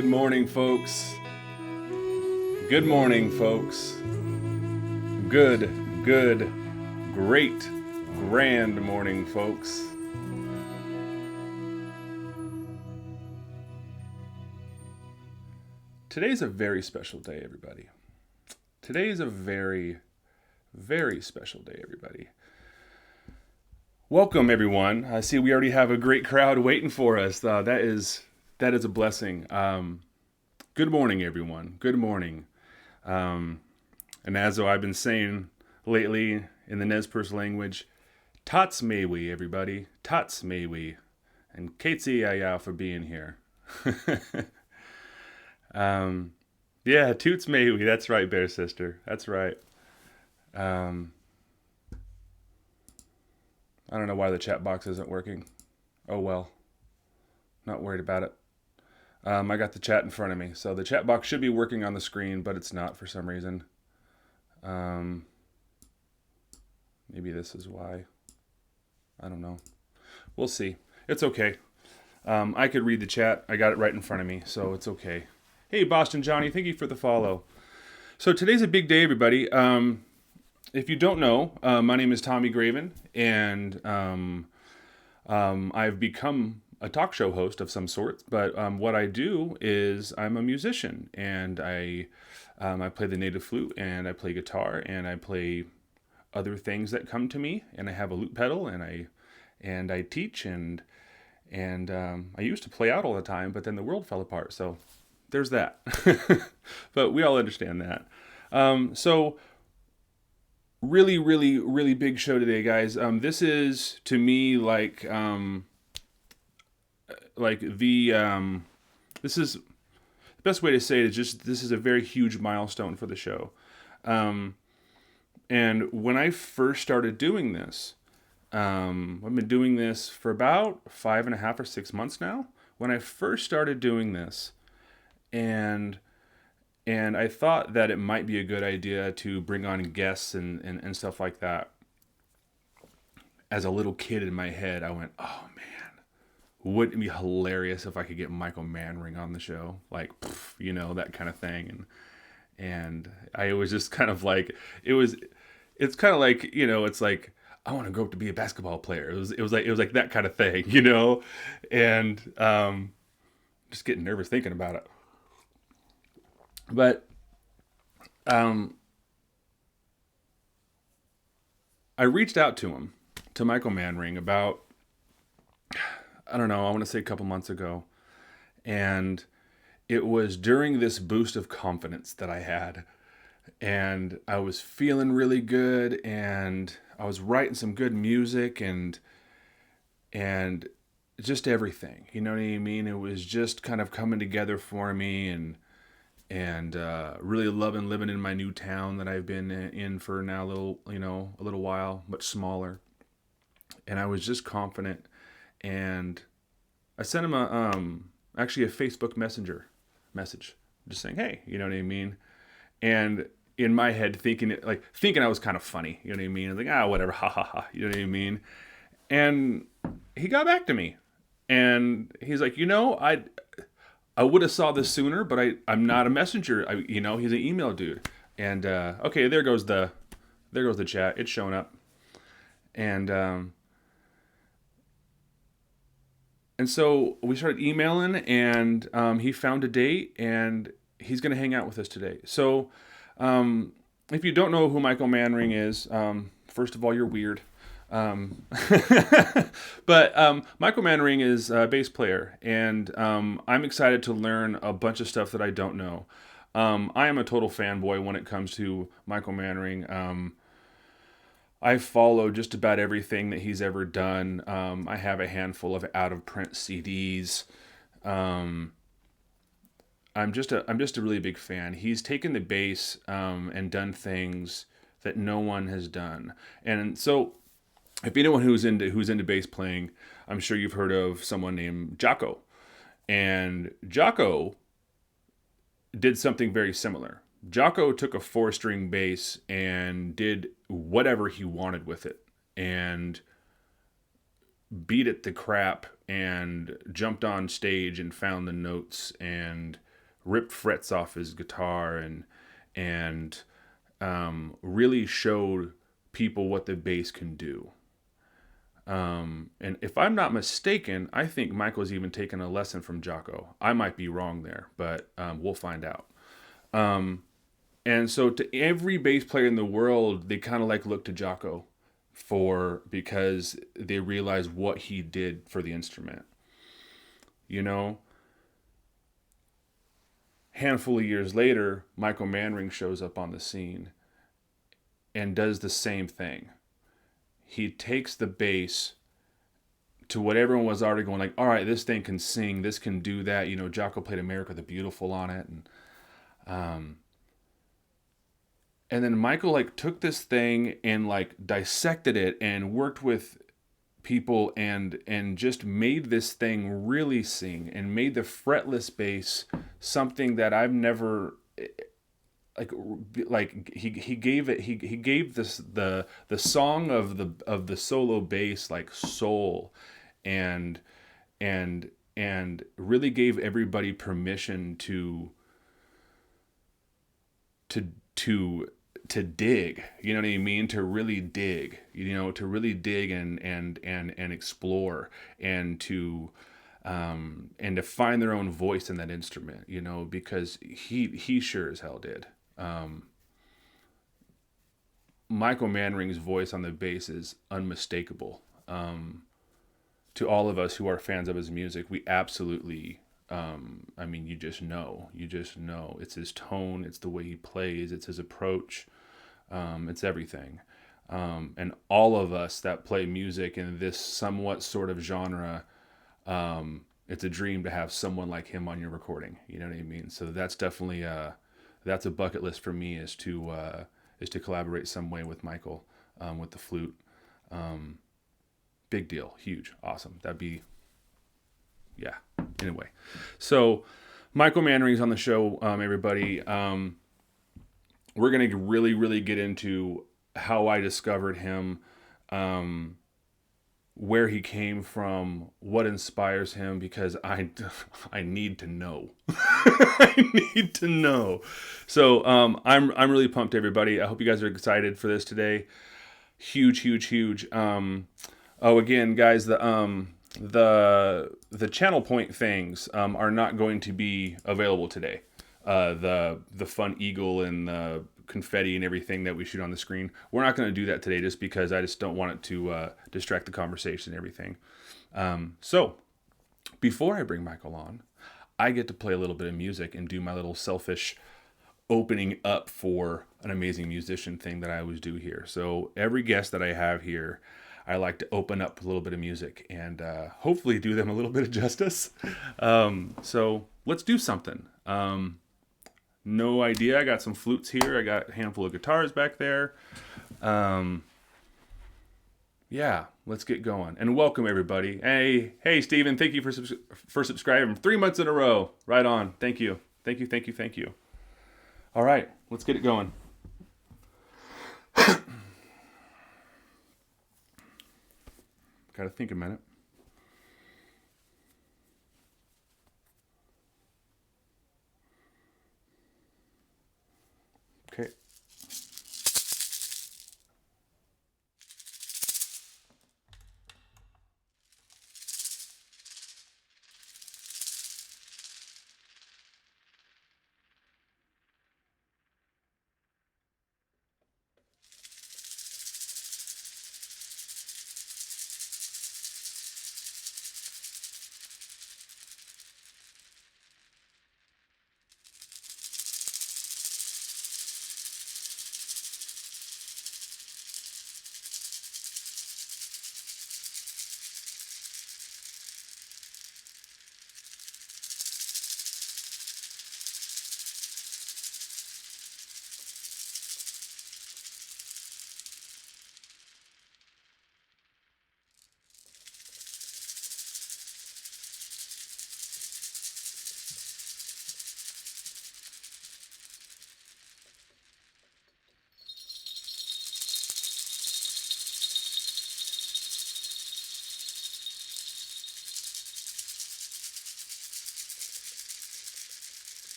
Good morning, folks. Good morning, folks. Good, great, grand morning, folks. Today's a very special day, everybody. Today's a very, very special day, everybody. Welcome, everyone. I see we already have a great crowd waiting for us. That is a blessing. Good morning, everyone. Good morning. And as I've been saying lately in the Nez Perce language, tots may we, everybody. Tots may we. And Katesy Yaya for being here. Yeah, toots may we. That's right, Bear Sister. That's right. I don't know why the chat box isn't working. Oh well. Not worried about it. I got the chat in front of me, so the chat box should be working on the screen, but it's not for some reason. Maybe this is why. I don't know. We'll see. It's okay. I could read the chat. I got it right in front of me, so it's okay. Hey, Boston Johnny, thank you for the follow. So today's a big day, everybody. If you don't know, my name is Tommy Graven, and I've become a talk show host of some sort. But what I do is I'm a musician, and I play the native flute, and I play guitar, and I play other things that come to me, and I have a loop pedal, and I teach, and I used to play out all the time, but then the world fell apart. So there's that. But we all understand that. So really, really, really big show today, guys. This is to me like this is the best way to say it is just this is a very huge milestone for the show. And when I first started doing this, I've been doing this for about 5.5 or 6 months now. When I first started doing this, and I thought that it might be a good idea to bring on guests and stuff like that. As a little kid in my head, I went, oh man, wouldn't it be hilarious if I could get Michael Manring on the show? Like, that kind of thing. And I was just kind of like, it's kind of like, it's like, I want to grow up to be a basketball player. It was like that kind of thing, and just getting nervous thinking about it. But I reached out to him, to Michael Manring, about, I don't know, I want to say a couple months ago. And it was during this boost of confidence that I had. And I was feeling really good, and I was writing some good music and just everything. You know what I mean? It was just kind of coming together for me, and really loving living in my new town that I've been in for now a little while, much smaller. And I was just confident, and I sent him actually a Facebook Messenger message, just saying, hey, you know what I mean? And in my head, thinking I was kind of funny, you know what I mean? I was like, whatever, ha ha ha, you know what I mean? And he got back to me, and he's like, I would have saw this sooner, but I'm not a messenger. He's an email dude. And okay, there goes the chat. It's showing up. And so we started emailing, and he found a date, and he's going to hang out with us today. So if you don't know who Michael Manring is, first of all, you're weird. But Michael Manring is a bass player, and I'm excited to learn a bunch of stuff that I don't know. I am a total fanboy when it comes to Michael Manring. I follow just about everything that he's ever done. I have a handful of out-of-print CDs. I'm just a really big fan. He's taken the bass and done things that no one has done, and so. If anyone who's into bass playing, I'm sure you've heard of someone named Jocko. And Jocko did something very similar. Jocko took a 4-string bass and did whatever he wanted with it, and beat it to crap, and jumped on stage and found the notes, and ripped frets off his guitar and really showed people what the bass can do. And if I'm not mistaken, I think Michael's even taken a lesson from Jocko. I might be wrong there, but we'll find out. And so to every bass player in the world, they kind of like look to Jocko because they realize what he did for the instrument. You know, handful of years later, Michael Manring shows up on the scene and does the same thing. He takes the bass to what everyone was already going like, all right, this thing can sing, this can do that. You know, Jocko played America the Beautiful on it, and then Michael like took this thing and like dissected it and worked with people and just made this thing really sing and made the fretless bass something that I've never he gave this the song of the solo bass like soul and and really gave everybody permission to to to dig, you know what I mean, to really dig, you know, to really dig and explore and to find their own voice in that instrument, you know, because he sure as hell did. Michael Manring's voice on the bass is unmistakable. To all of us who are fans of his music, we absolutely, I mean, you just know. It's his tone, it's the way he plays, it's his approach, it's everything. And all of us that play music in this somewhat sort of genre, it's a dream to have someone like him on your recording. You know what I mean? So that's definitely that's a bucket list for me is to collaborate some way with Michael with the flute. Big deal, huge, awesome. That'd be, yeah. Anyway, so Michael Manring's on the show, everybody. We're gonna really get into how I discovered him, where he came from, what inspires him, because I need to know. I need to know. So I'm really pumped, everybody. I hope you guys are excited for this today. Huge. Oh, again, guys, the channel point things are not going to be available today. The fun eagle and the confetti and everything that we shoot on the screen, we're not going to do that today, just because I just don't want it to distract the conversation and everything. So before I bring Michael on, I get to play a little bit of music and do my little selfish opening up for an amazing musician thing that I always do here. So every guest that I have here, I like to open up a little bit of music and hopefully do them a little bit of justice. So let's do something. No idea. I got some flutes here. I got a handful of guitars back there. Yeah, let's get going. And welcome, everybody. Hey, Steven, thank you for subscribing 3 months in a row. Right on. Thank you. All right, let's get it going. Got to think a minute. Okay.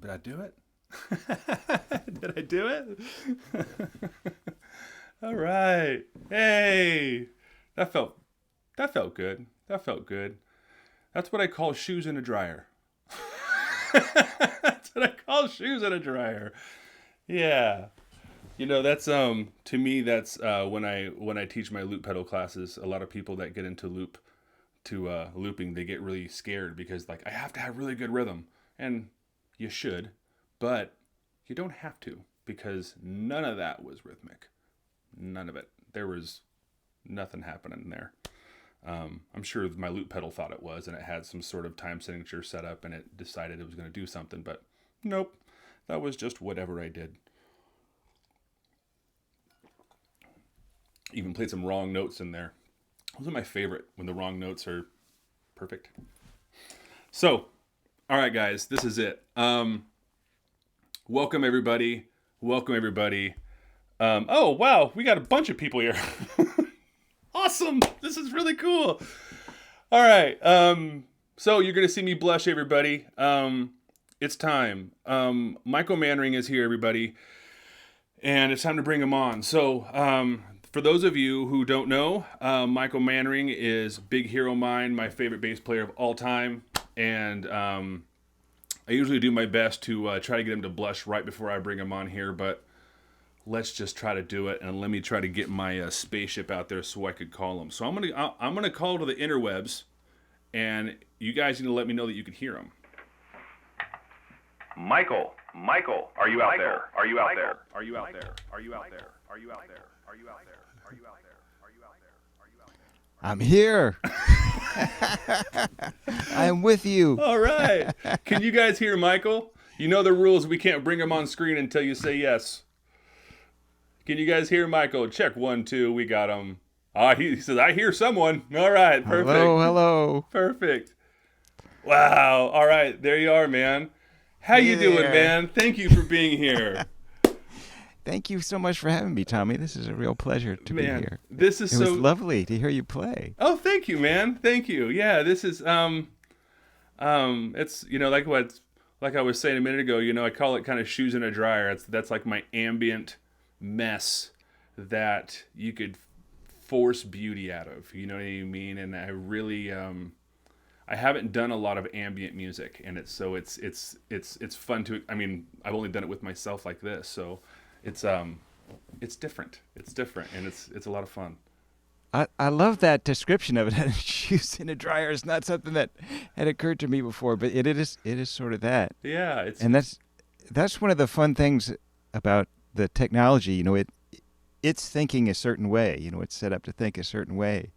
Did I do it? Did I do it? All right. Hey, that felt good. That felt good. That's what I call shoes in a dryer. That's what I call shoes in a dryer. Yeah. That's to me that's when I teach my loop pedal classes, a lot of people that get into looping, they get really scared because like I have to have really good rhythm. And you should, but you don't have to because none of that was rhythmic. None of it. There was nothing happening there. I'm sure my loop pedal thought it was, and it had some sort of time signature set up, and it decided it was going to do something, but nope. That was just whatever I did. Even played some wrong notes in there. Those are my favorite, when the wrong notes are perfect. So, all right, guys, this is it. Welcome, everybody. Oh, wow, we got a bunch of people here. Awesome. This is really cool. All right. So you're going to see me blush, everybody. It's time. Michael Manring is here, everybody. And it's time to bring him on. So, for those of you who don't know, Michael Manring is a big hero of mine, my favorite bass player of all time. And I usually do my best to try to get him to blush right before I bring him on here, but let's just try to do it, and let me try to get my spaceship out there so I could call him. So I'm gonna call to the interwebs, and you guys need to let me know that you can hear him. Michael, are you out there? Are you out there? Are you out there? Are you out there? Are you out there? Are you out there? Are you out there? Are you out there? Are you out there? I'm here. I'm with you. All right. Can you guys hear Michael? You know the rules. We can't bring him on screen until you say yes. Can you guys hear Michael? Check 1, 2. We got him. He says, I hear someone. All right. Perfect. Hello. Perfect. Wow. All right. There you are, man. How you doing, man? Thank you for being here. Thank you so much for having me, Tommy. This is a real pleasure to be here. This is it was lovely to hear you play. Oh, thank you, man. Thank you. Yeah, this is it's like I was saying a minute ago, I call it kind of shoes in a dryer. That's like my ambient mess that you could force beauty out of. You know what I mean? And I really I haven't done a lot of ambient music, and it's fun to. I mean, I've only done it with myself like this, so it's different. It's different, and it's a lot of fun. I love that description of it. Shoes in a dryer is not something that had occurred to me before, but it is sort of that. Yeah, and that's one of the fun things about the technology. It's thinking a certain way. It's set up to think a certain way,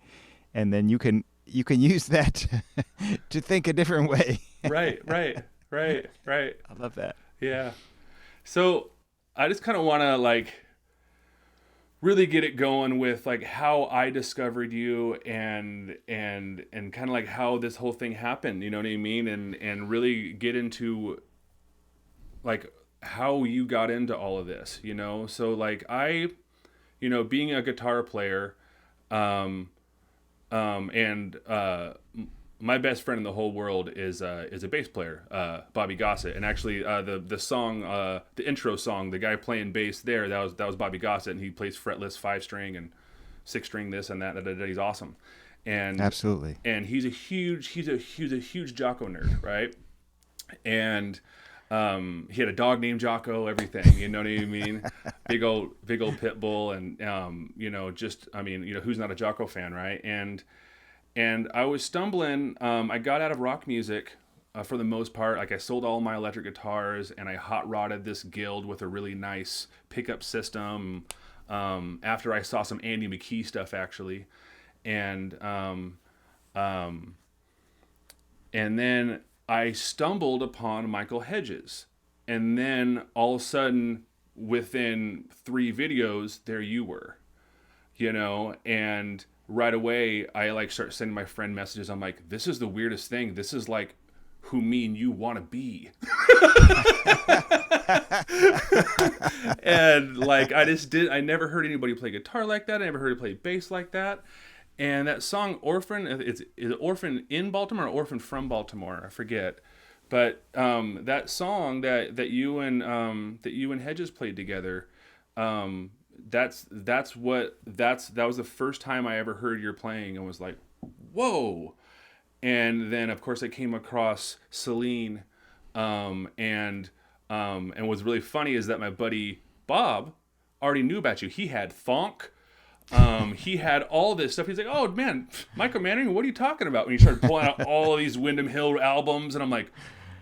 and then you can use that to think a different way. Right. I love that. Yeah. So I just kind of want to really get it going with how I discovered you and kind of how this whole thing happened. You know what I mean? And really get into how you got into all of this. So I, being a guitar player, my best friend in the whole world is a bass player, Bobby Gossett, and actually the song, the intro song, the guy playing bass there, that was Bobby Gossett, and he plays fretless 5-string and 6-string this and that. He's awesome, and Absolutely. he's a huge Jocko nerd, right? And he had a dog named Jocko, everything, you know what I mean? Big old pit bull, and just, I mean, who's not a Jocko fan, right? And I was stumbling. I got out of rock music for the most part. Like I sold all my electric guitars, and I hot rodded this Guild with a really nice pickup system. After I saw some Andy McKee stuff, actually, and um, and then I stumbled upon Michael Hedges, and then all of a sudden, within 3 videos, there you were, and right away I like start sending my friend messages. I'm like, this is the weirdest thing. This is like who me and you want to be. And like I never heard anybody play guitar like that. I never heard it play bass like that. And that song Orphan, is it Orphan in Baltimore or Orphan from Baltimore? I forget. But that song that you and Hedges played together, that was the first time I ever heard your playing and was like, whoa. And then of course I came across Celine, and what's really funny is that my buddy Bob already knew about you. He had Thonk. He had all this stuff. He's like, "Oh man, Michael Manring, what are you talking about?" And he started pulling out all of these Windham Hill albums, and I'm like,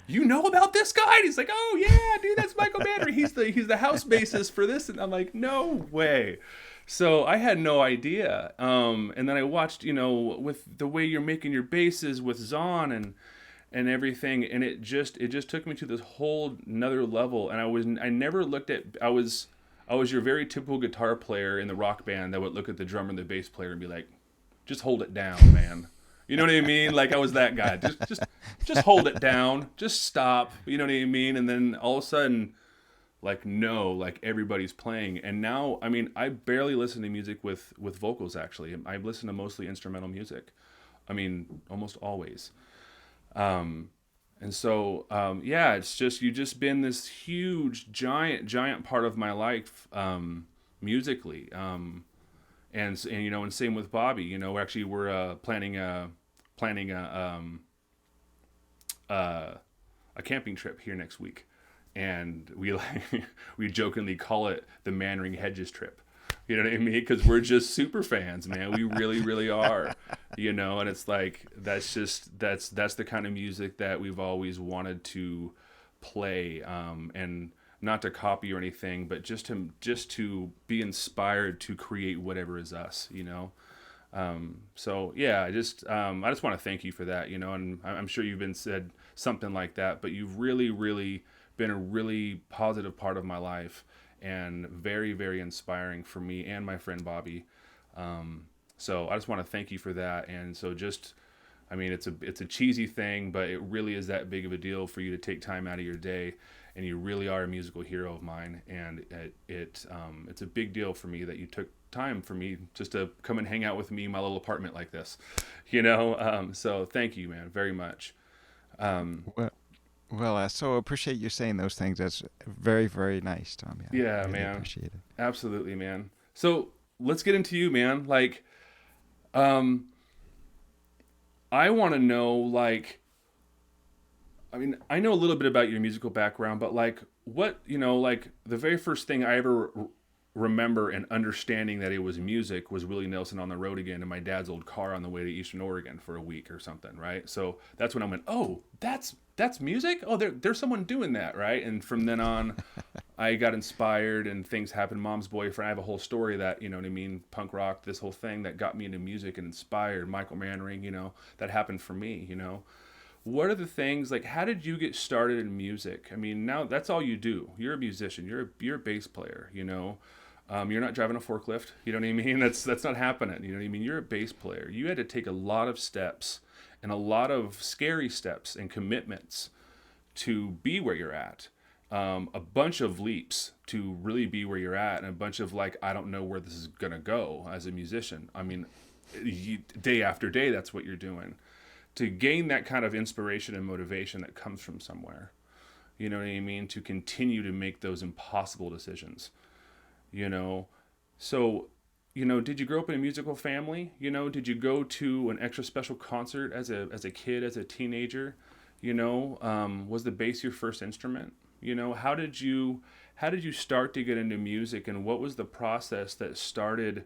"You know about this guy?" And he's like, "Oh yeah, dude, that's Michael Manring. He's the house bassist for this." And I'm like, "No way." So I had no idea. And then I watched, with the way you're making your basses with Zahn and everything, and it just took me to this whole another level. And I never looked at I was your very typical guitar player in the rock band that would look at the drummer and the bass player and be like, just hold it down, man. You know what I mean? Like I was that guy. Just hold it down. Just stop. You know what I mean? And then all of a sudden, like no, like everybody's playing. And now, I mean, I barely listen to music with vocals actually. I listen to mostly instrumental music. I mean, almost always. And so, yeah, it's just you just been this huge, giant part of my life, musically, and same with Bobby. Actually, we're planning a camping trip here next week, and we we jokingly call it the Manring Hedges trip. You know what I mean? Because we're just super fans, man. We really, really are. And it's like that's the kind of music that we've always wanted to play, and not to copy or anything, but just to be inspired to create whatever is us. So yeah, I just want to thank you for that. And I'm sure you've been said something like that, but you've really, really been a really positive part of my life and very, very inspiring for me and my friend Bobby. So I just want to thank you for that. And so I mean, it's a cheesy thing, but it really is that big of a deal for you to take time out of your day, and you really are a musical hero of mine. And it's a big deal for me that you took time for me just to come and hang out with me in my little apartment like this, so thank you, man, very much. Um, Well, well, I so appreciate you saying those things. That's very, very nice, Tommy. I yeah, really man, appreciate it. absolutely, man. So let's get into you, man. Like, um, I want to know, like, I mean, I know a little bit about your musical background, but like, like the very first thing I ever remember and understanding that it was music was Willie Nelson on the Road Again in my dad's old car on the way to Eastern Oregon for a week or something, right? So that's when I went, oh, that's music. Oh, there's someone doing that, right? And from then on, I got inspired and things happened. Mom's Boyfriend. I have a whole story that, you know what I mean, punk rock, this whole thing that got me into music and inspired Michael Manring. That happened for me. What are the things, like, how did you get started in music? I mean, now that's all you do. You're a musician. You're a bass player. You're not driving a forklift. You know what I mean? That's not happening. You know what I mean? You're a bass player. You had to take a lot of steps and a lot of scary steps and commitments to be where you're at. A bunch of leaps to really be where you're at, and a bunch of like, I don't know where this is gonna go as a musician. I mean, day after day, that's what you're doing to gain that kind of inspiration and motivation that comes from somewhere. You know what I mean? To continue to make those impossible decisions. You know, so did you grow up in a musical family? Did you go to an extra special concert as a kid, as a teenager? Was the bass your first instrument? How did you start to get into music, and what was the process that started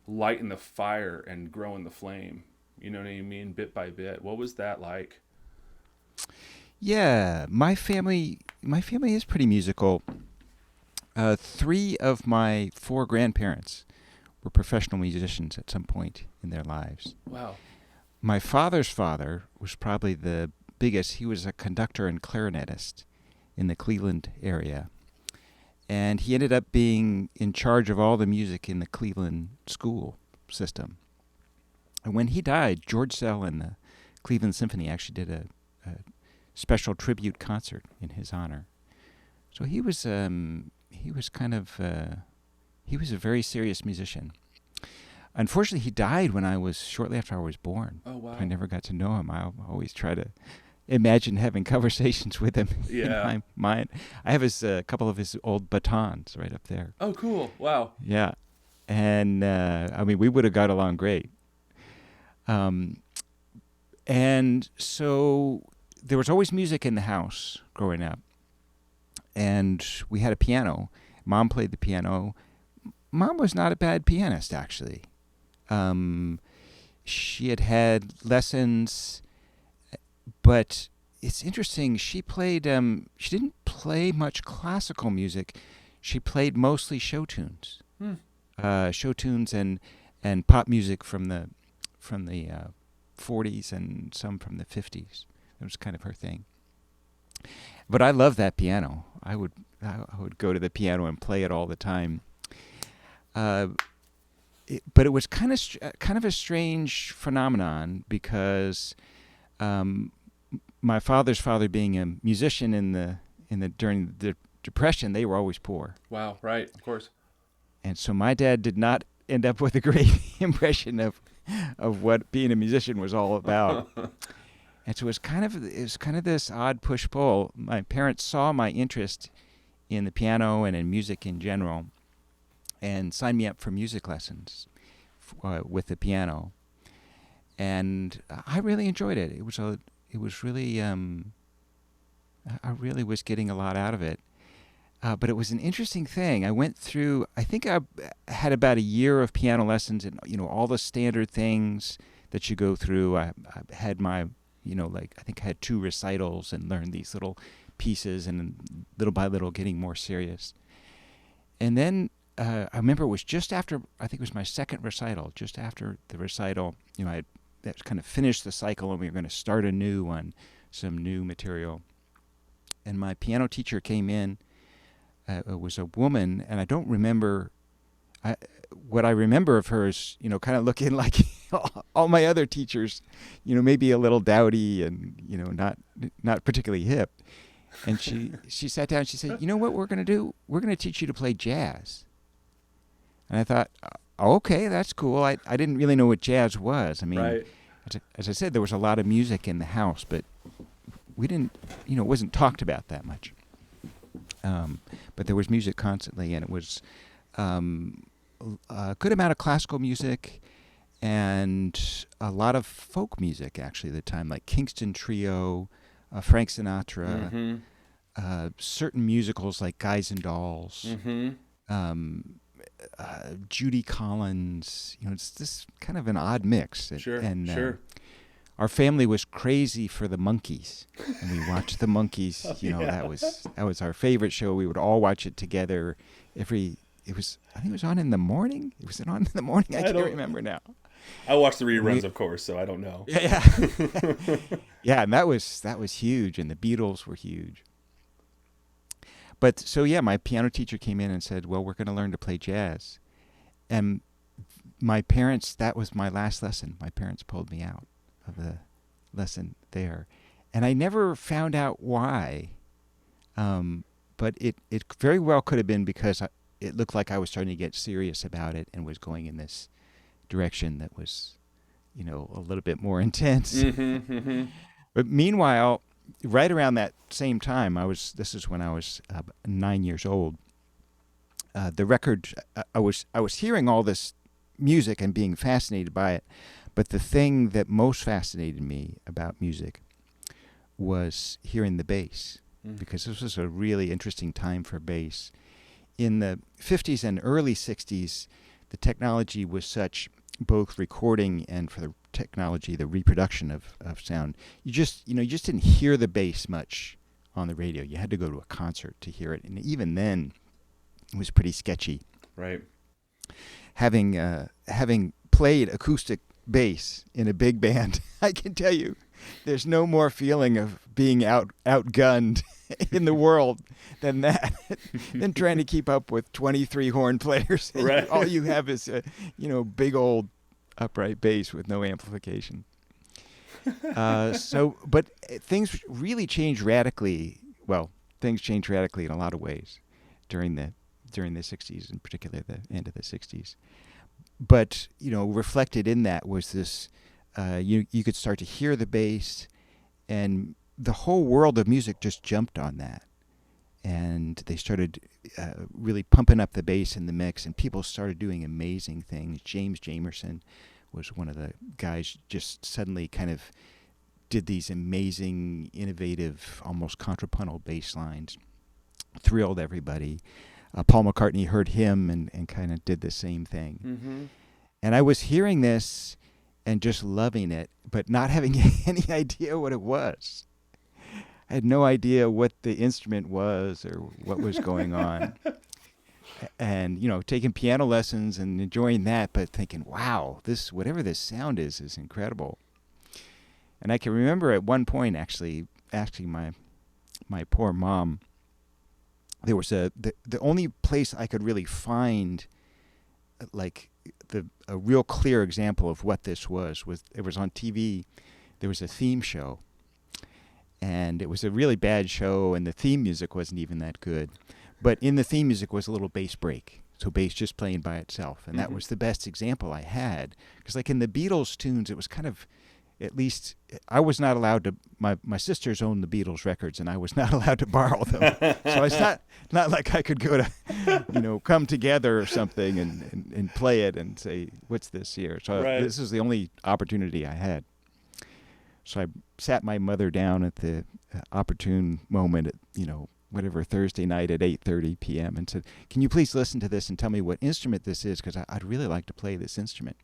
lighting the fire and growing the flame? You know what I mean? Bit by bit. What was that like? Yeah, my family is pretty musical. Three of my four grandparents were professional musicians at some point in their lives. Wow. My father's father was probably the biggest. He was a conductor and clarinetist in the Cleveland area. And he ended up being in charge of all the music in the Cleveland school system. And when he died, George Sell and the Cleveland Symphony actually did a special tribute concert in his honor. So he was kind of he was a very serious musician. Unfortunately, he died when I was shortly after I was born. Oh, I wow. never got to know him. I always try to imagine having conversations with him in Yeah. my mind. I have his couple of his old batons right up there. Oh, cool. Wow. Yeah, and I mean we would have got along great. Um, and so there was always music in the house growing up, and we had a piano. Mom played the piano. Mom was not a bad pianist, actually. Um, she had lessons, but it's interesting. She played. She didn't play much classical music. She played mostly show tunes, Hmm. show tunes and pop music from the 40s and some from the 50s. It was kind of her thing. But I love that piano. I would go to the piano and play it all the time. Uh, but it was kind of a strange phenomenon because um, my father's father, being a musician in the during the Depression, they were always poor, Wow. Right. Of course. and so my dad did not end up with a great impression of what being a musician was all about. And so it was kind of this odd push pull. My parents saw my interest in the piano and in music in general, and signed me up for music lessons with the piano. And I really enjoyed it. It was really I really was getting a lot out of it. But it was an interesting thing. I went through. I think I had about a year of piano lessons, and all the standard things that you go through. I had my like I think I had two recitals and learned these little pieces, and little by little getting more serious. And then I remember it was just after, I think it was my second recital. Just after the recital, I had that kind of finished the cycle, and we were going to start anew on some new material. And my piano teacher came in. It was a woman, and I don't remember. What I remember of her is, kind of looking like all my other teachers, maybe a little dowdy and not particularly hip. And she sat down and she said, "You know what we're going to do? We're going to teach you to play jazz." And I thought, okay, that's cool. I didn't really know what jazz was. I mean, Right. as I said, there was a lot of music in the house, but we didn't, it wasn't talked about that much. But there was music constantly, and it was a good amount of classical music and a lot of folk music, actually, at the time, like Kingston Trio, Frank Sinatra, Mm-hmm. certain musicals like Guys and Dolls, Mm-hmm. um, Judy Collins. It's this kind of an odd mix. Sure. And Sure. our family was crazy for the Monkees, and we watched the Monkees. Oh, yeah. That was our favorite show. We would all watch it together. I think it was on in the morning. Was it on in the morning? I I can't don't. remember now. I watch the reruns, We, of course, so I don't know. yeah, yeah, yeah, and that was huge, and the Beatles were huge. But so yeah, my piano teacher came in and said, "Well, we're going to learn to play jazz." And my parents, that was my last lesson. My parents pulled me out of the lesson there. And I never found out why. But it very well could have been because it looked like I was starting to get serious about it and was going in this direction that was, a little bit more intense. Mm-hmm. Mm-hmm. But meanwhile, right around that same time, this is when I was 9 years old. The record, I was hearing all this music and being fascinated by it. But the thing that most fascinated me about music was hearing the bass, because this was a really interesting time for bass. In the 50s and early 60s, the technology was such, both recording and for the technology, the reproduction of sound, you just didn't hear the bass much on the radio. You had to go to a concert to hear it, and even then, it was pretty sketchy. Right. Having played acoustic bass in a big band, I can tell you, there's no more feeling of being outgunned in the world than that, than trying to keep up with 23 horn players. Right. All you have is a big old upright bass with no amplification. But things really changed radically. Well, things changed radically in a lot of ways during the 60s, in particular the end of the 60s. But reflected in that was this. You could start to hear the bass, and the whole world of music just jumped on that. And they started really pumping up the bass in the mix, and people started doing amazing things. James Jamerson was one of the guys, just suddenly kind of did these amazing, innovative, almost contrapuntal bass lines, thrilled everybody. Paul McCartney heard him and kind of did the same thing. Mm-hmm. And I was hearing this and just loving it, but not having any idea what it was. I had no idea what the instrument was or what was going on. And, taking piano lessons and enjoying that, but thinking, wow, whatever this sound is incredible. And I can remember at one point actually asking my poor mom, there was the only place I could really find like a real clear example of what this was it was on TV. There was a theme show, and it was a really bad show, and the theme music wasn't even that good. But in the theme music was a little bass break, so bass just playing by itself, and that was the best example I had. Because like in the Beatles tunes, it was kind of, at least I was not allowed to. My sisters owned the Beatles records, and I was not allowed to borrow them. So it's not like I could go to, come together or something and play it and say, "What's this here?" So right. This is the only opportunity I had. So I sat my mother down at the opportune moment at whatever Thursday night at 8:30 p.m. and said, "Can you please listen to this and tell me what instrument this is? Because I'd really like to play this instrument."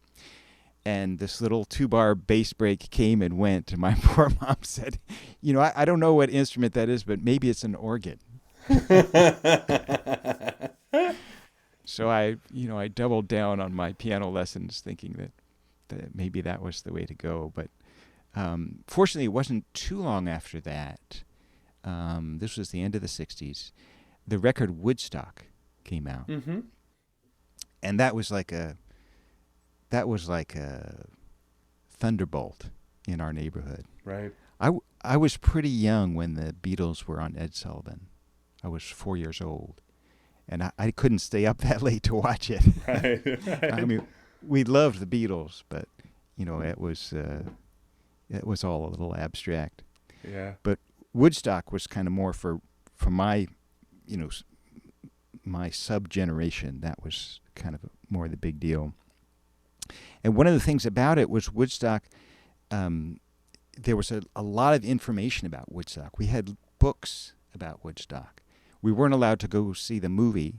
And this little 2-bar bass break came and went. And my poor mom said, I don't know what instrument that is, but maybe it's an organ. So I doubled down on my piano lessons, thinking that maybe that was the way to go. But fortunately, it wasn't too long after that. This was the end of the 60s. The record Woodstock came out. Mm-hmm. And that was like a thunderbolt in our neighborhood. Right. I was pretty young when the Beatles were on Ed Sullivan. I was 4 years old, and I couldn't stay up that late to watch it. Right. I mean, we loved the Beatles, but it was all a little abstract. Yeah. But Woodstock was kind of more for my my sub generation. That was kind of more the big deal. And one of the things about it was Woodstock, there was a lot of information about Woodstock. We had books about Woodstock. We weren't allowed to go see the movie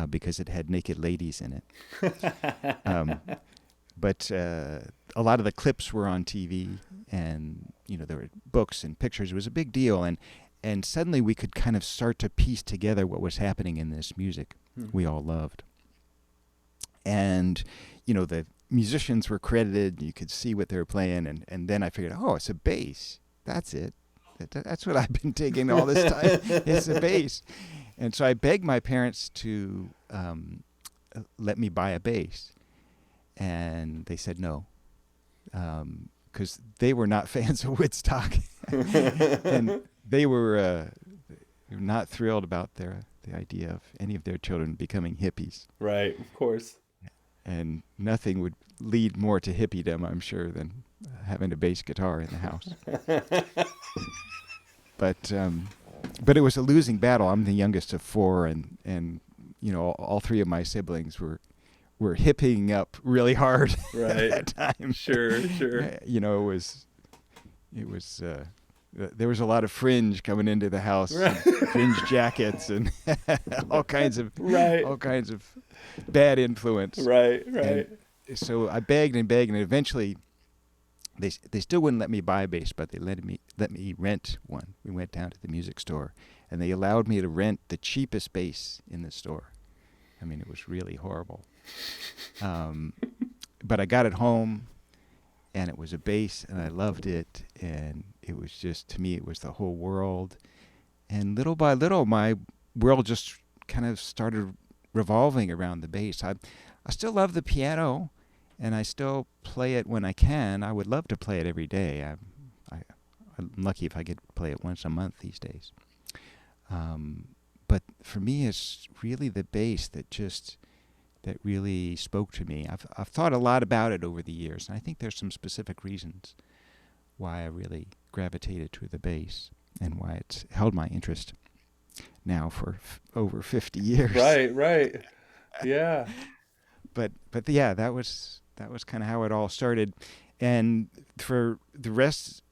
because it had naked ladies in it. But a lot of the clips were on TV, and there were books and pictures. It was a big deal, and suddenly we could kind of start to piece together what was happening in this music we all loved. And the musicians were credited. You could see what they were playing, and then I figured, oh, it's a bass. That's it. That's what I've been digging all this time. It's a bass. And so I begged my parents to let me buy a bass, and they said no, because they were not fans of Woodstock, and they were not thrilled about the idea of any of their children becoming hippies. Right, of course. And nothing would lead more to hippiedom, I'm sure, than having a bass guitar in the house. But it was a losing battle. I'm the youngest of four, and all three of my siblings were were hipping up really hard at Right. that time. Sure, sure. It was there was a lot of fringe coming into the house, Right. and fringe jackets and all kinds of Right. all kinds of bad influence. Right, And right. so I begged and begged, and eventually they still wouldn't let me buy a bass, but they let me rent one. We went down to the music store, and they allowed me to rent the cheapest bass in the store. I mean, it was really horrible. Um, but I got it home, and it was a bass, and I loved it, and it was just, to me, it was the whole world. And little by little, my world just kind of started revolving around the bass. I still love the piano, and I still play it when I can. I would love to play it every day. I'm lucky if I get to play it once a month these days. But for me, it's really the bass that really spoke to me. I've thought a lot about it over the years, and I think there's some specific reasons why I really gravitated to the bass and why it's held my interest now for over 50 years. Right, right. Yeah. But yeah, that was kind of how it all started, and for the rest,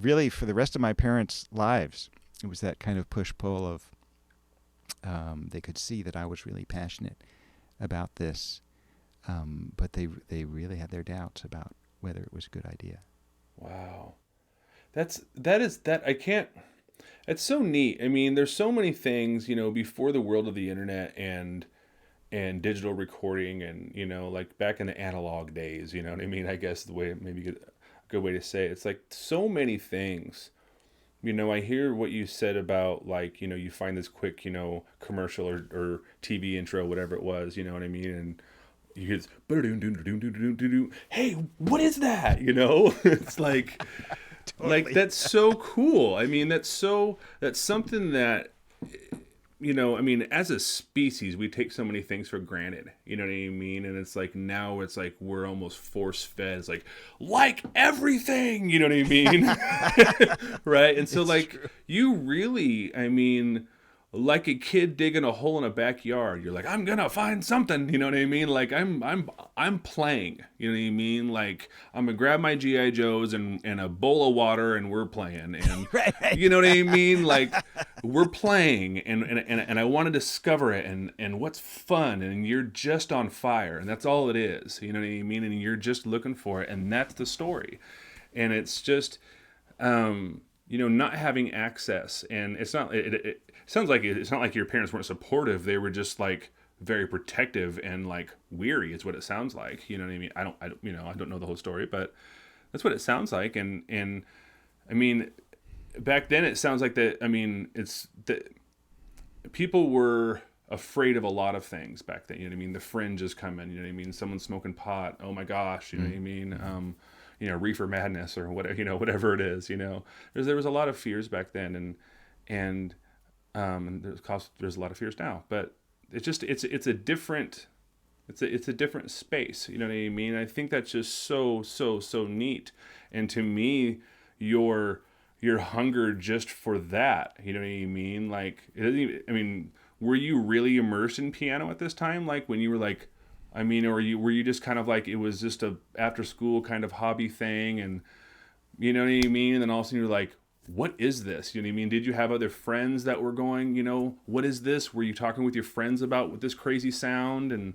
really for the rest of my parents' lives, it was that kind of push pull of they could see that I was really passionate about this, but they really had their doubts about whether it was a good idea. Wow. That I can't it's so neat. I mean, there's so many things, before the world of the internet and digital recording and, like back in the analog days, you know what I mean? I guess the way maybe a good way to say it. It's like so many things. I hear what you said about like, you find this quick, commercial or TV intro, whatever it was, you know what I mean? And you hear this, hey, what is that? It's like Totally. that's so cool. I mean, that's something that I mean, as a species, we take so many things for granted. You know what I mean? And it's like now it's like we're almost force fed. It's like everything. You know what I mean? Right? And so It's like true. you really, I mean, like a kid digging a hole in a backyard. You're like, I'm gonna find something. You know what I mean? Like I'm playing. You know what I mean? Like I'm gonna grab my GI Joes and a bowl of water and we're playing. And Right, right. you know what I mean? Like we're playing and I want to discover it and what's fun and you're just on fire and that's all it is. You know what I mean? And you're just looking for it and that's the story. And it's just not having access, and it's not. It sounds like it's not like your parents weren't supportive. They were just like very protective and like weary. Is what it sounds like. You know what I mean? I don't know the whole story, but that's what it sounds like. And I mean, back then it sounds like that. I mean, it's that people were afraid of a lot of things back then. You know what I mean? The fringe is coming. You know what I mean? Someone smoking pot. Oh my gosh. You know what I mean? Reefer madness or whatever. Whatever it is. There was a lot of fears back then, and there's a lot of fears now. But it's a different. It's a different space. You know what I mean? I think that's just so neat. And to me, your hunger just for that. You know what I mean? Like it doesn't even, I mean, were you really immersed in piano at this time? Like when you were like, I mean, or were you just kind of like it was just a after school kind of hobby thing, and you know what I mean? And then all of a sudden you're like, what is this? You know what I mean? Did you have other friends that were going, what is this? Were you talking with your friends about this crazy sound? And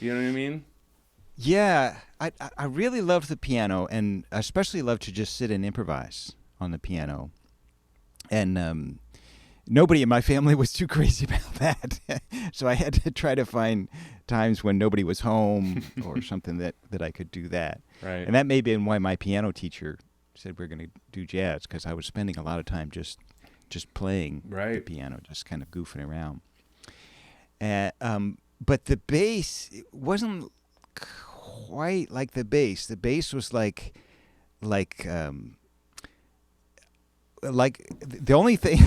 you know what I mean? Yeah, I really loved the piano, and I especially loved to just sit and improvise on the piano. And nobody in my family was too crazy about that, so I had to try to find times when nobody was home or something that I could do that. Right. And that may have been why my piano teacher said we're going to do jazz, because I was spending a lot of time just playing the Right. piano, just kind of goofing around. But the bass, it wasn't quite like the bass. The bass was like the only thing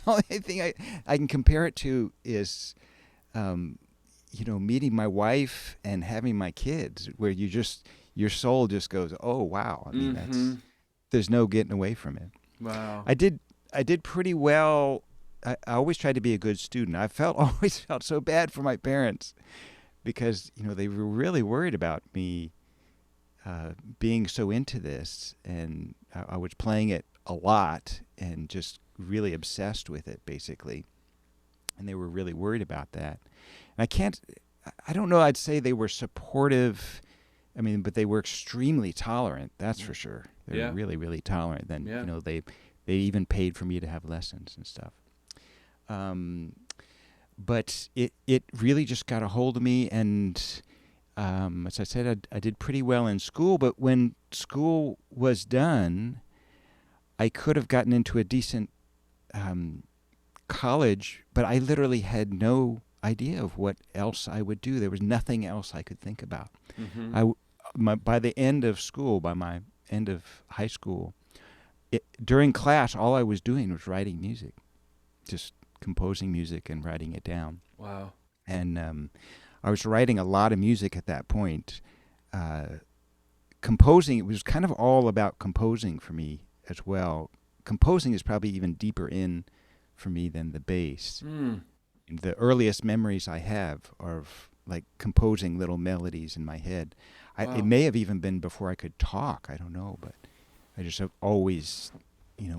only thing I can compare it to is meeting my wife and having my kids, where your soul just goes, oh wow. I mean, Mm-hmm. there's no getting away from it. Wow. I did pretty well. I always tried to be a good student. Always felt so bad for my parents because they were really worried about me being so into this, and I was playing it a lot and just really obsessed with it, basically. And they were really worried about that. And I don't know, I'd say they were supportive. I mean, but they were extremely tolerant, that's for sure. They were Yeah. really, really tolerant. Then, Yeah. they even paid for me to have lessons and stuff. But it really just got a hold of me, and as I said, I did pretty well in school. But when school was done, I could have gotten into a decent college, but I literally had no idea of what else I would do. There was nothing else I could think about. Mm-hmm. By the end of school, by my end of high school, during class, all I was doing was writing music, just composing music and writing it down. Wow. And I was writing a lot of music at that point. Composing, it was kind of all about composing for me as well. Composing is probably even deeper in for me than the bass. Mm. The earliest memories I have are of like composing little melodies in my head. Wow. It may have even been before I could talk. I don't know, but I just have always,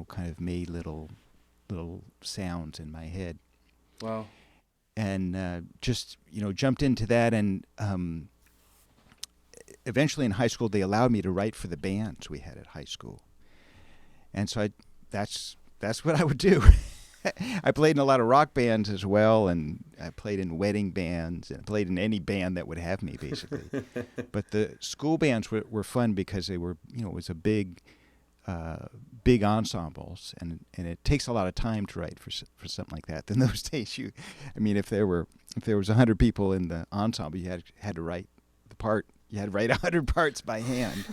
kind of made little sounds in my head. Wow. And just jumped into that, and eventually in high school they allowed me to write for the bands we had at high school, and so that's what I would do. I played in a lot of rock bands as well, and I played in wedding bands, and I played in any band that would have me, basically. But the school bands were fun because they were, it was a big ensembles, and it takes a lot of time to write for something like that. In those days, if there was 100 people in the ensemble, you had to write the part. You had to write 100 parts by hand.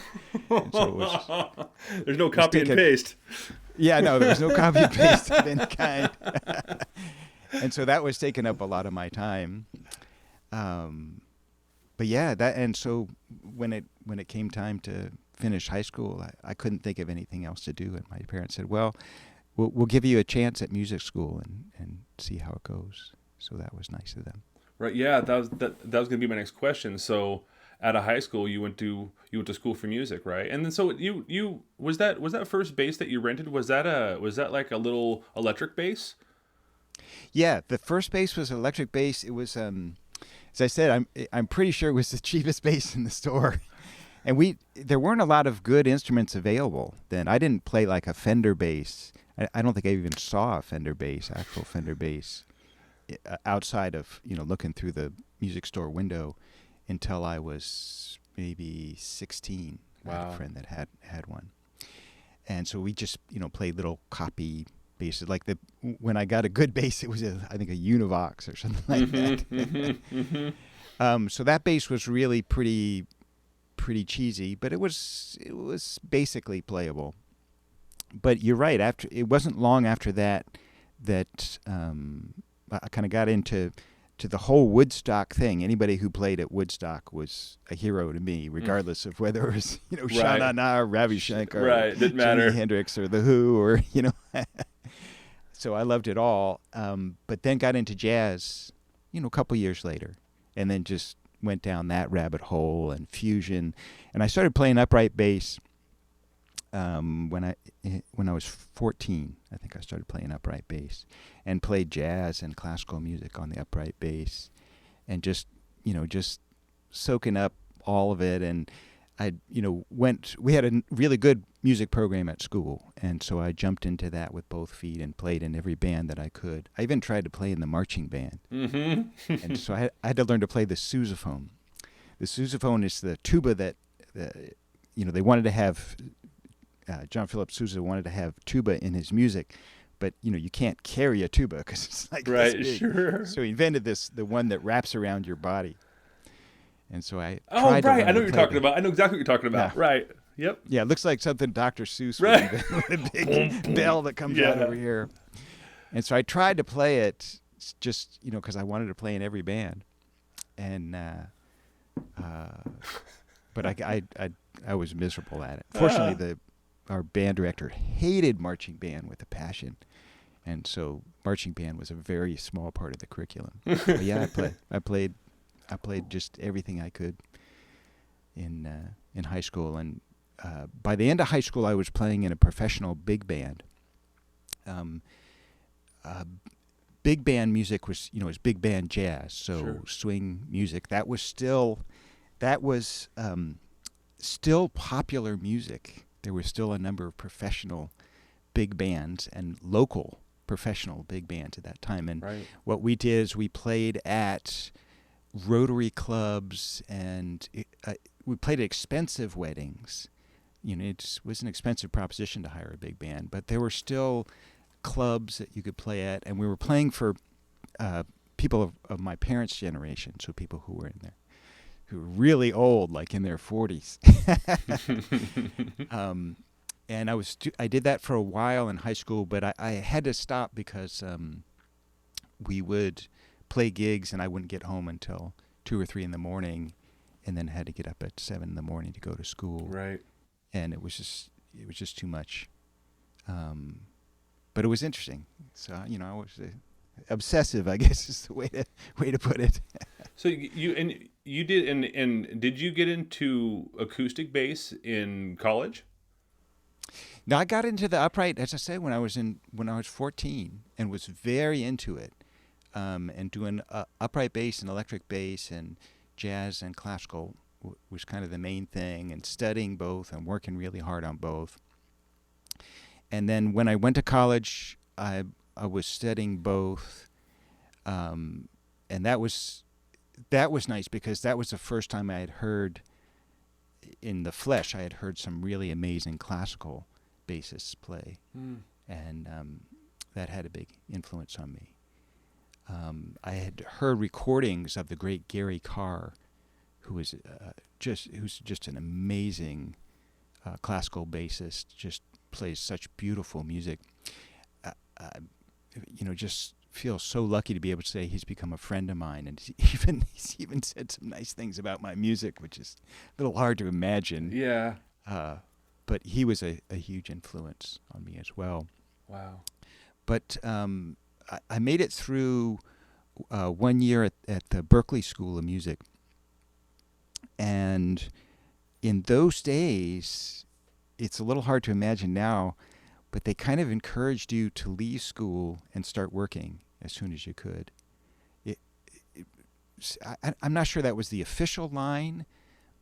And so it was, there's no copy and paste. Yeah, no, there was no copy and paste of any kind. And so that was taking up a lot of my time. But yeah, and so when it came time to finish high school, I couldn't think of anything else to do. And my parents said, well, we'll give you a chance at music school and see how it goes. So that was nice of them. Right. Yeah. That was going to be my next question. So out of high school, you went to school for music, right? And then so you was that first bass that you rented? Was that like a little electric bass? Yeah, the first bass was an electric bass. It was as I said, I'm pretty sure it was the cheapest bass in the store. And there weren't a lot of good instruments available then. I didn't play like a Fender bass. I don't think I even saw a Fender bass, actual Fender bass, outside of looking through the music store window, until I was maybe 16. Wow. I had a friend that had one, and so we just played little copy basses. Like when I got a good bass, it was I think a Univox or something like that. Mm-hmm. So that bass was really pretty cheesy, but it was basically playable. But you're right. It wasn't long after that I kind of got into the whole Woodstock thing. Anybody who played at Woodstock was a hero to me, regardless of whether it was Sha Na Na or Ravi Shankar, right? Didn't matter. Jimi Hendrix or the Who, or So I loved it all. But then got into jazz, a couple years later, and then just went down that rabbit hole and fusion. And I started playing upright bass when I was 14. I think I started playing upright bass and played jazz and classical music on the upright bass, and just soaking up all of it. And we had a really good music program at school, and so I jumped into that with both feet and played in every band that I could. I even tried to play in the marching band. Mm-hmm. And so I had to learn to play the sousaphone. The sousaphone is the tuba that they wanted to have. John Philip Sousa wanted to have tuba in his music, but you can't carry a tuba because it's like right. this big. Sure. So he invented the one that wraps around your body. And so I right. tried to I know learn what to you're play talking about. I know exactly what you're talking about. Yeah. Right. Yep. Yeah, it looks like something Dr. Seuss Right. would invent, with a big bell that comes out over here. And so I tried to play it just, because I wanted to play in every band. And but I was miserable at it. Fortunately, our band director hated marching band with a passion. And so marching band was a very small part of the curriculum. But yeah, I played I played just everything I could in high school, and by the end of high school, I was playing in a professional big band. Um, uh, Big band music was, is big band jazz, so Sure. swing music. That was still popular music. There was still a number of professional big bands and local professional big bands at that time. And Right. what we did is we played at Rotary clubs, and we played at expensive weddings. It was an expensive proposition to hire a big band, but there were still clubs that you could play at, and we were playing for people of my parents' generation, so people who were who were really old, like in their 40s. um, and I did that for a while in high school, but I had to stop because we would play gigs, and I wouldn't get home until 2 or 3 in the morning, and then had to get up at 7 in the morning to go to school. Right. And it was just too much. But it was interesting. So I was obsessive, I guess is the way to put it. So you did and did you get into acoustic bass in college? Now I got into the upright, as I say, when I was 14, and was very into it, and doing upright bass and electric bass and jazz and classical was kind of the main thing, and studying both and working really hard on both. And then when I went to college, I was studying both, and that was nice because that was the first time I had heard in the flesh. I had heard some really amazing classical bassists play, and that had a big influence on me. I had heard recordings of the great Gary Carr, who's just an amazing classical bassist. Just plays such beautiful music. Just feel so lucky to be able to say he's become a friend of mine, and he's even said some nice things about my music, which is a little hard to imagine. Yeah. But he was a huge influence on me as well. Wow. But I made it through 1 year at the Berklee School of Music, and in those days, it's a little hard to imagine now, but they kind of encouraged you to leave school and start working as soon as you could. I'm not sure that was the official line,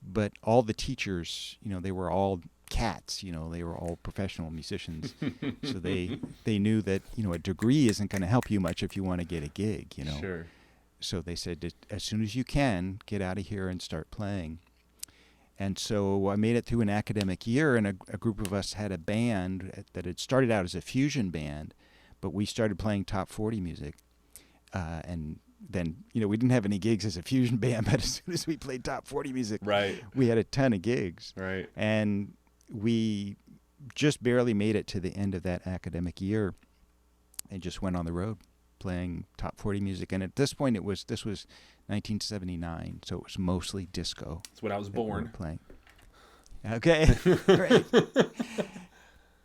but all the teachers, they were all cats, they were all professional musicians. So they knew that, a degree isn't going to help you much if you want to get a gig, Sure. So they said, as soon as you can, get out of here and start playing. And so I made it through an academic year, and a group of us had a band that had started out as a fusion band, but we started playing top 40 music. And then, we didn't have any gigs as a fusion band, but as soon as we played top 40 music, Right. we had a ton of gigs. Right. And we just barely made it to the end of that academic year and just went on the road playing top 40 music. And at this point, this was 1979, so it was mostly disco. That's when I was that we were born. playing. Okay, great.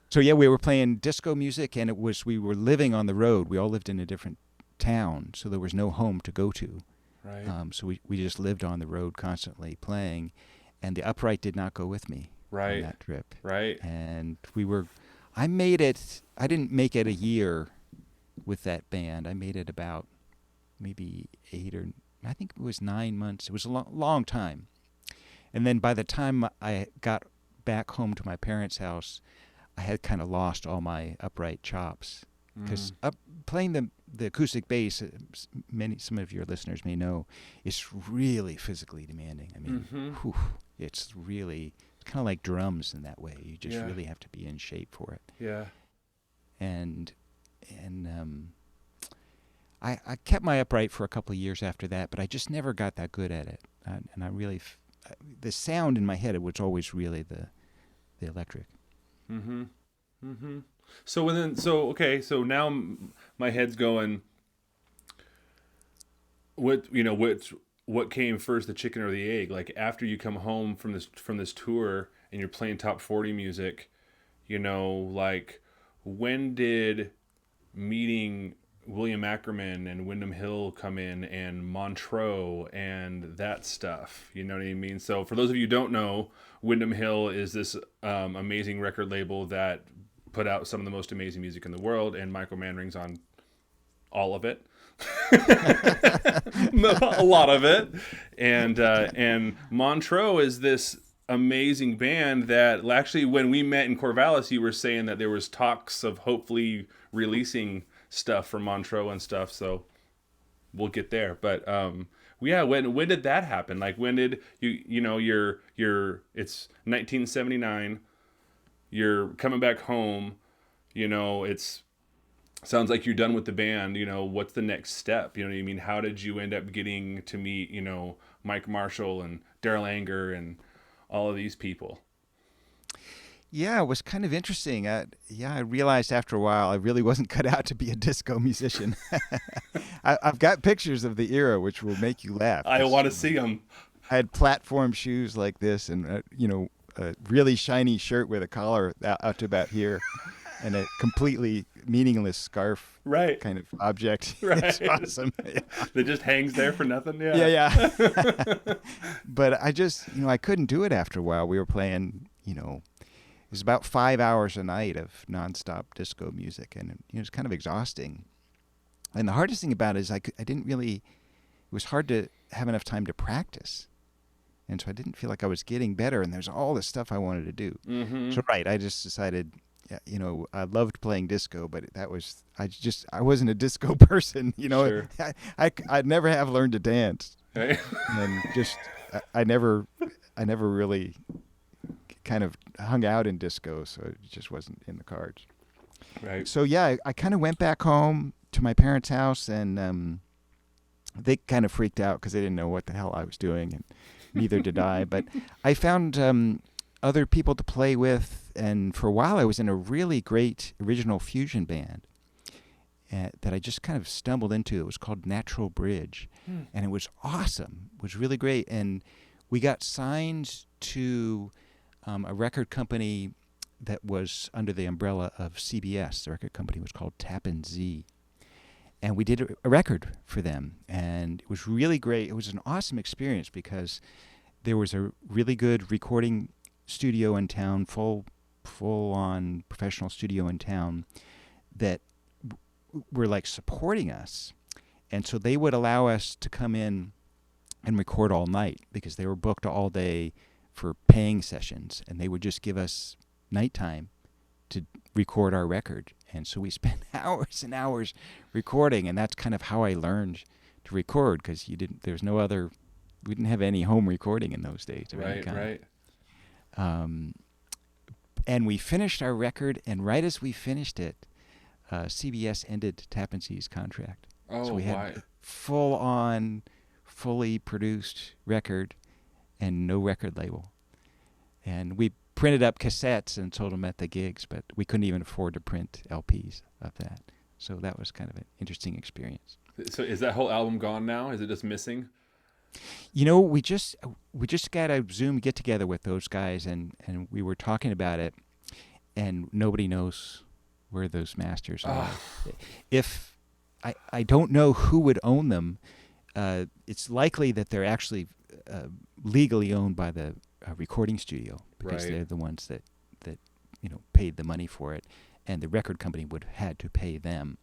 So yeah, we were playing disco music, and we were living on the road. We all lived in a different town, so there was no home to go to. Right. So we just lived on the road constantly playing, and the upright did not go with me Right. on that trip. Right. And I made it. I didn't make it a year with that band. I made it about maybe I think it was 9 months. It was a long time. And then by the time I got back home to my parents' house, I had kind of lost all my upright chops. Because playing the acoustic bass, some of your listeners may know, is really physically demanding. I mean, it's kind of like drums in that way. You just really have to be in shape for it. Yeah. And I kept my upright for a couple of years after that, but I just never got that good at it. And I really, the sound in my head, it was always really the electric. Mm-hmm. Mm-hmm. So now my head's going. What came first, the chicken or the egg? Like after you come home from this tour and you're playing top 40 music, like when did meeting William Ackerman and Windham Hill come in, and Montreux and that stuff. You know what I mean? So for those of you who don't know, Windham Hill is this amazing record label that put out some of the most amazing music in the world, and Michael Manring's on all of it. A lot of it. And Montreux is this amazing band that actually, when we met in Corvallis, you were saying that there was talks of hopefully releasing stuff from Montreux and stuff. So we'll get there. But yeah, when did that happen? Like, when did you're it's 1979. You're coming back home. It's sounds like you're done with the band. What's the next step? You know what I mean? How did you end up getting to meet, Mike Marshall and Daryl Anger and all of these people? Yeah, it was kind of interesting. I realized after a while I really wasn't cut out to be a disco musician. I've got pictures of the era which will make you laugh. I want to see them. I had platform shoes like this, and a really shiny shirt with a collar out to about here, and a completely meaningless scarf Right. kind of object. Right. It's awesome. That just hangs there for nothing. Yeah. Yeah. But I just, I couldn't do it after a while. We were playing, it was about 5 hours a night of nonstop disco music, and it was kind of exhausting. And the hardest thing about it is I didn't really, it was hard to have enough time to practice. And so I didn't feel like I was getting better, and there's all this stuff I wanted to do. Mm-hmm. So, right, I just decided, I loved playing disco, but I wasn't a disco person, Sure. I'd never have learned to dance. Right. And just, I never really kind of hung out in disco, so it just wasn't in the cards. Right. So, yeah, I kind of went back home to my parents' house, and they kind of freaked out because they didn't know what the hell I was doing, and neither did I. But I found other people to play with, and for a while I was in a really great original fusion band that I just kind of stumbled into. It was called Natural Bridge, and it was awesome. It was really great, and we got signed to a record company that was under the umbrella of CBS. The record company was called Tappan Zee. And we did a record for them, and it was really great. It was an awesome experience because there was a really good recording studio in town, full-on professional studio in town that were like supporting us. And so they would allow us to come in and record all night because they were booked all day for paying sessions, and they would just give us nighttime to record our record. And so we spent hours and hours recording, and that's kind of how I learned to record, because we didn't have any home recording in those days of any kind. Right. And we finished our record, and right as we finished it, CBS ended Tappan Zee's contract. Oh, so we had why? a full-on, fully produced record and no record label. And we printed up cassettes and sold them at the gigs, but we couldn't even afford to print LPs of that. So that was kind of an interesting experience. So is that whole album gone now? Is it just missing? We just got a Zoom get together with those guys, and we were talking about it, and nobody knows where those masters are. If I don't know who would own them. It's likely that they're actually legally owned by the recording studio, because Right. they're the ones that paid the money for it, and the record company would have had to pay them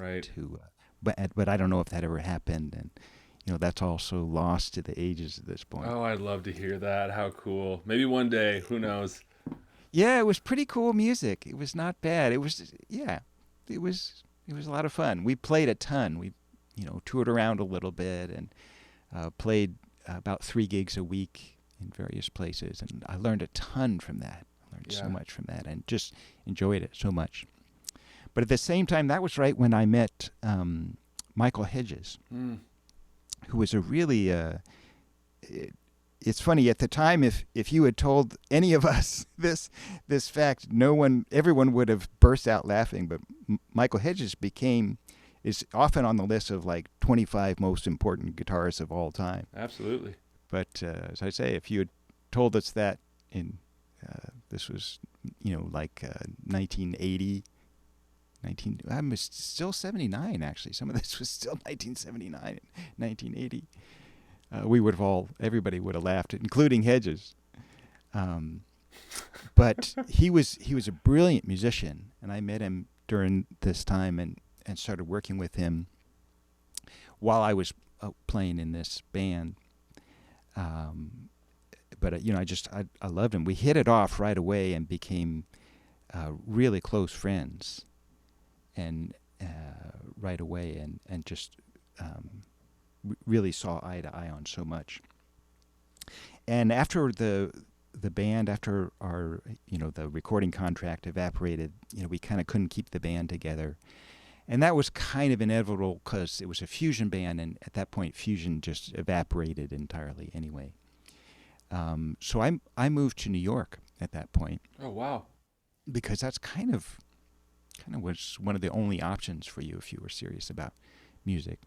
Right. to. But I don't know if that ever happened, and that's also lost to the ages at this point. Oh, I'd love to hear that. How cool. Maybe one day. Who knows? Yeah, it was pretty cool music. It was not bad. It was it was a lot of fun. We played a ton. We toured around a little bit and played about 3 gigs a week in various places, and I learned a ton from that. I learned so much from that, and just enjoyed it so much. But at the same time, that was right when I met Michael Hedges, who was a really. It's funny, at the time, if you had told any of us this fact, everyone would have burst out laughing. But Michael Hedges is often on the list of like 25 most important guitarists of all time. Absolutely. But as I say, if you had told us that this was 1980, I'm still 79 actually. Some of this was still 1979, 1980. Everybody would have laughed, including Hedges. Um, but he was a brilliant musician, and I met him during this time and started working with him while I was playing in this band. Um, but I loved him. We hit it off right away and became really close friends, and right away, and just really saw eye to eye on so much. And after the band, after our the recording contract evaporated, we kind of couldn't keep the band together, and that was kind of inevitable because it was a fusion band, and at that point, fusion just evaporated entirely anyway. So I moved to New York at that point. Oh wow. Because that's kind of was one of the only options for you if you were serious about music.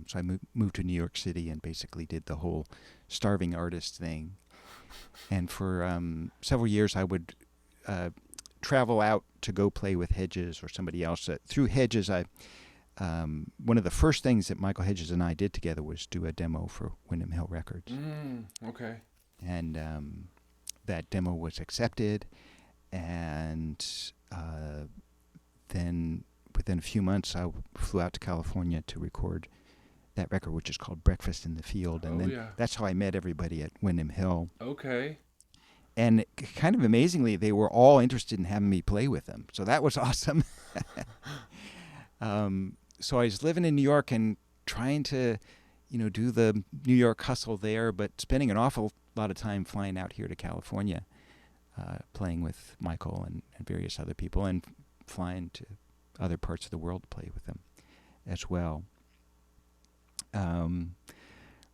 So I moved to New York City and basically did the whole starving artist thing. And for several years, I would travel out to go play with Hedges or somebody else. Through Hedges, one of the first things that Michael Hedges and I did together was do a demo for Windham Hill Records. Okay. And that demo was accepted, and then within a few months, I flew out to California to record that record, which is called Breakfast in the Field. And that's how I met everybody at Windham Hill. Okay. And kind of amazingly, they were all interested in having me play with them. So that was awesome. So I was living in New York and trying to, do the New York hustle there, but spending an awful lot of time flying out here to California, playing with Michael and various other people, and flying to other parts of the world to play with them as well.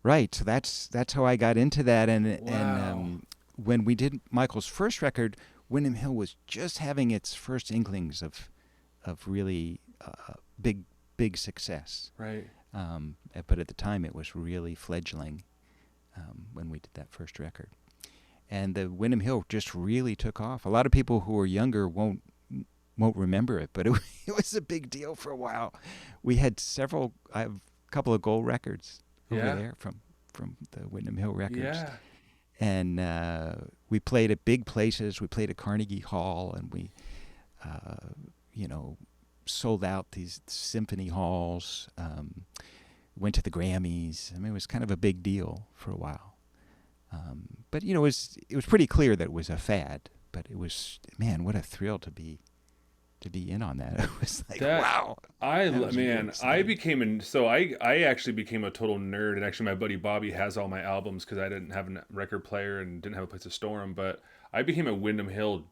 Right, so that's how I got into that, and when we did Michael's first record, Windham Hill was just having its first inklings of really big success. Right. But at the time, it was really fledgling when we did that first record, and the Windham Hill just really took off. A lot of people who are younger won't remember it, but it was a big deal for a while. We had I have a couple of gold records over there from the Windham Hill Records. Yeah. And we played at big places. We played at Carnegie Hall, and we, sold out these symphony halls. Went to the Grammys. I mean, it was kind of a big deal for a while. But it was pretty clear that it was a fad. But it was, man, what a thrill to be in on that. It was like, wow. I actually became a total nerd, and actually my buddy Bobby has all my albums because I didn't have a record player and didn't have a place to store them. But I became a Windham Hill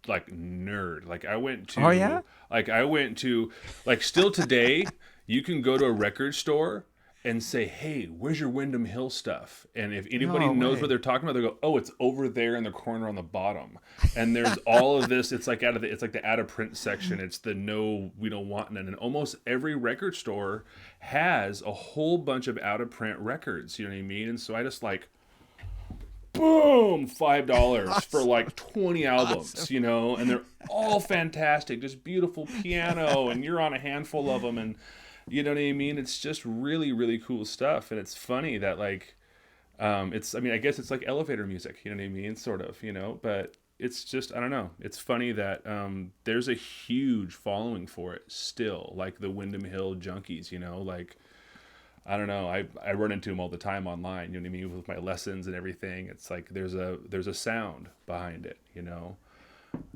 nerd. I went to still today you can go to a record store and say, hey, where's your Windham Hill stuff? And if anybody knows what they're talking about, they go, oh, it's over there in the corner on the bottom. And there's all of this. It's like the out of print section. It's the no, we don't want none. And almost every record store has a whole bunch of out of print records. You know what I mean? And so I just boom, $5 for 20 albums, awesome. And they're all fantastic, just beautiful piano, and you're on a handful of them, and you know what I mean? It's just really, really cool stuff. And it's funny that I guess it's like elevator music, you know what I mean? Sort of, but it's just, I don't know. It's funny that there's a huge following for it still, like the Windham Hill junkies, I don't know. I run into them all the time online, you know what I mean? With my lessons and everything. It's like there's a sound behind it,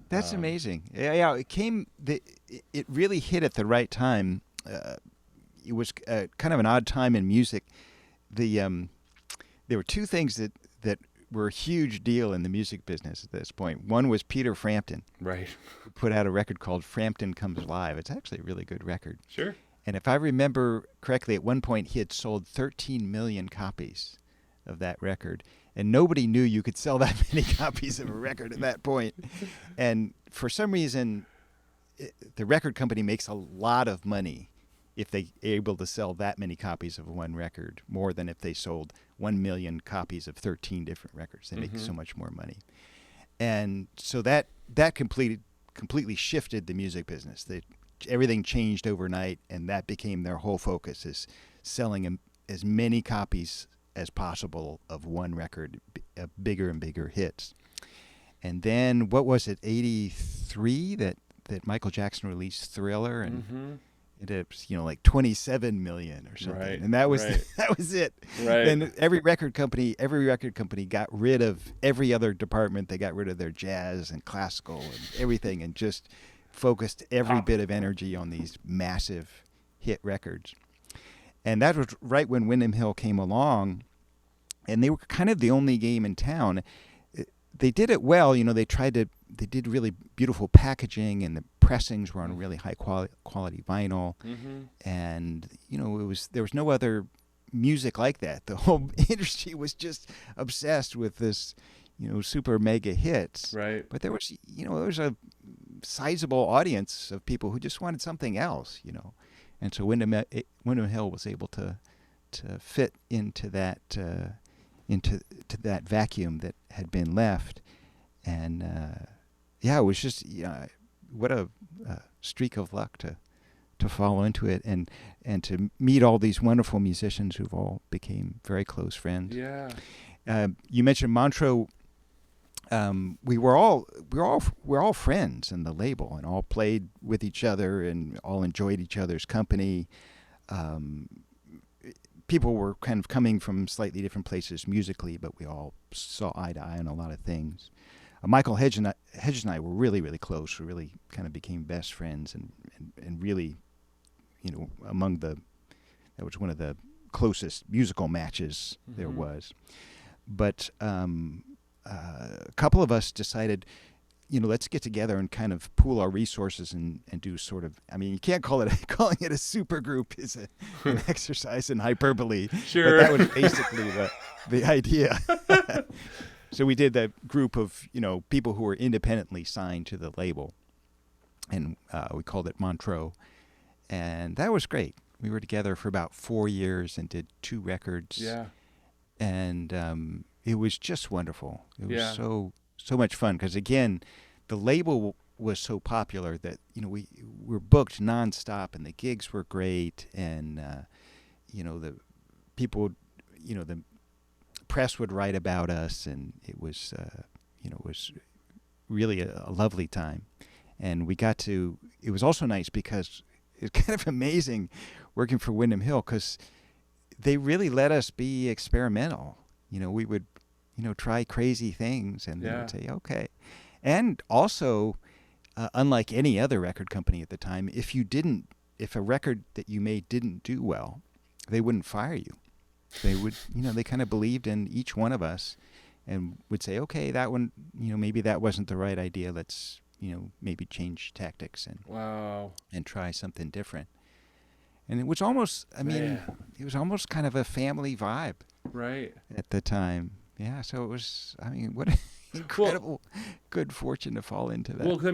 That's amazing. Yeah, it really hit at the right time. It was kind of an odd time in music. There were two things that were a huge deal in the music business at this point. One was Peter Frampton. Right. Who put out a record called Frampton Comes Live. It's actually a really good record. Sure. And if I remember correctly, at one point he had sold 13 million copies of that record. And nobody knew you could sell that many copies of a record at that point. And for some reason, the record company makes a lot of money if they're able to sell that many copies of one record, more than if they sold 1 million copies of 13 different records. They make so much more money. And so that completely shifted the music business. Everything changed overnight, and that became their whole focus: is selling as many copies as possible of one record, bigger and bigger hits. And then what was it, 83 that Michael Jackson released Thriller, and Mm-hmm. it was, like 27 million or something. Right. And that was Right. that was it. Right. Then every record company got rid of every other department. They got rid of their jazz and classical and everything, and just focused every Pop. bit of energy on these massive hit records. And that was right when Windham Hill came along, and they were kind of the only game in town. They did it well. They did really beautiful packaging, and the pressings were on really high quality vinyl. Mm-hmm. And, there was no other music like that. The whole industry was just obsessed with this, super mega hits. Right. But there was a sizable audience of people who just wanted something else, And so Windham Hill was able to fit into that into that vacuum that had been left, and it was just what a streak of luck to fall into it, and to meet all these wonderful musicians who've all became very close friends. Yeah. You mentioned Montreux. We're all friends in the label, and all played with each other, and all enjoyed each other's company. People were kind of coming from slightly different places musically, but we all saw eye to eye on a lot of things. Michael Hedge and I were really, really close. We really kind of became best friends, and really, that was one of the closest musical matches there was. But a couple of us decided, let's get together and kind of pool our resources and do sort of, you can't calling it a super group is an exercise in hyperbole. Sure. But that was basically the idea. So we did that group of, people who were independently signed to the label, and we called it Montreux. And that was great. We were together for about 4 years and did 2 records. Yeah. And it was just wonderful. It was Yeah. so much fun, because again, the label was so popular that we were booked nonstop, and the gigs were great, and the people, the press would write about us, and it was really a lovely time. And it was also nice because it's kind of amazing working for Windham Hill, because they really let us be experimental. We would try crazy things, and they would say, okay. And also, unlike any other record company at the time, if a record that you made didn't do well, they wouldn't fire you. They would, they kind of believed in each one of us, and would say, okay, that one, maybe that wasn't the right idea. Let's, maybe change tactics and try something different. And it was almost, it was almost kind of a family vibe. Right. At the time. Yeah, so it was, what an incredible good fortune to fall into that. Well, now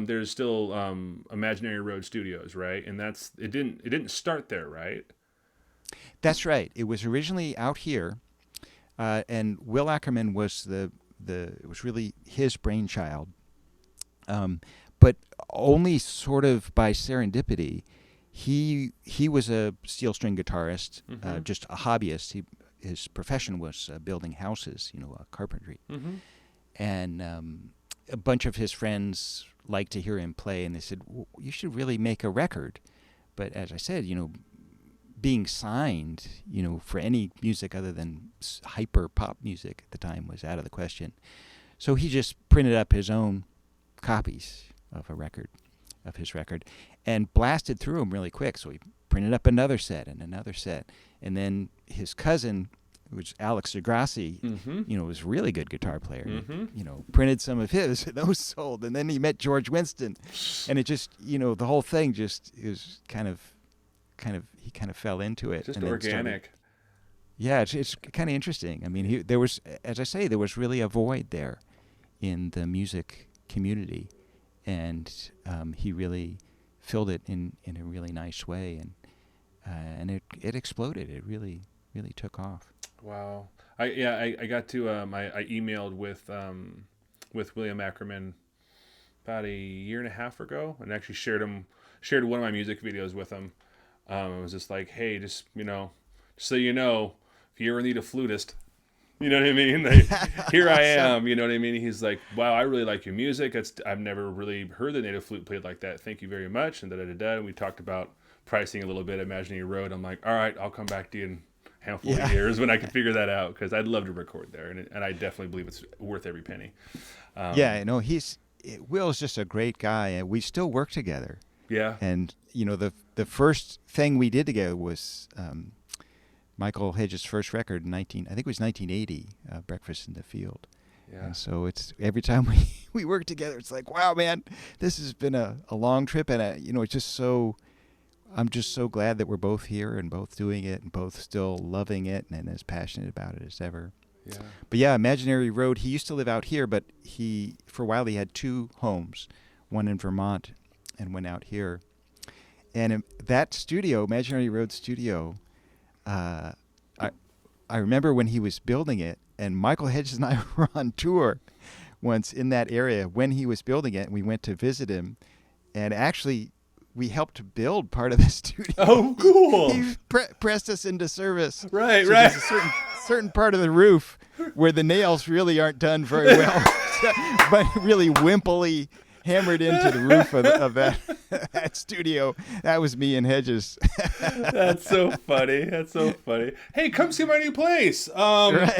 there's still Imaginary Road Studios, right? And it didn't start there, right? That's right. It was originally out here, and Will Ackerman was it was really his brainchild. But only sort of by serendipity. He was a steel string guitarist, just a hobbyist. His profession was building houses, carpentry. Mm-hmm. And a bunch of his friends liked to hear him play, and they said, well, you should really make a record. But as I said, being signed, for any music other than hyper pop music at the time was out of the question. So he just printed up his own copies of his record, and blasted through them really quick. So he printed up another set and another set. And then his cousin, which Alex Degrassi, was a really good guitar player. Printed some of his, and those sold. And then he met George Winston, and it just, the whole thing just is kind of he kind of fell into it. Just and organic. It's kind of interesting. There was, as I say, there was really a void there in the music community, and he really filled it in a really nice way, and it exploded. It really took off. Wow. I got to I emailed with with William Ackerman about a year and a half ago, and actually shared one of my music videos with him. It was just like, hey, just so you know, if you ever need a flutist, you know what I mean? Like, here I Awesome. am, you know what I mean? He's like, wow, I really like your music. I've never really heard the native flute played like that. Thank you very much. And da. And we talked about pricing a little bit, Imaginary Road. I'm like, all right, I'll come back to you in a handful of Yeah. years when I can figure that out, because I'd love to record there. And I definitely believe it's worth every penny. Yeah, Um, no, Will's just a great guy, and we still work together. yeah, And the first thing we did together was Michael Hedges' first record in 19 I think it was 1980, Breakfast in the Field. yeah. And so it's every time we work together, it's like, wow, man, this has been a long trip, and it's just so I'm just so glad that we're both here and both doing it and both still loving it and as passionate about it as ever. Yeah. But yeah, Imaginary Road, he used to live out here, but for a while he had two homes, one in Vermont and one out here. And that studio, Imaginary Road Studio, uh, I I remember when he was building it, and Michael Hedges and I were on tour once in that area when he was building it, and we went to visit him, and actually we helped to build part of the studio. Oh, He, cool. he pressed us into service. Right, So right. there's a certain part of the roof where the nails really aren't done very well, but really wimpily hammered into the roof of that that studio. That was me and Hedges. That's so funny. That's so funny. Hey, come see my new place. Right.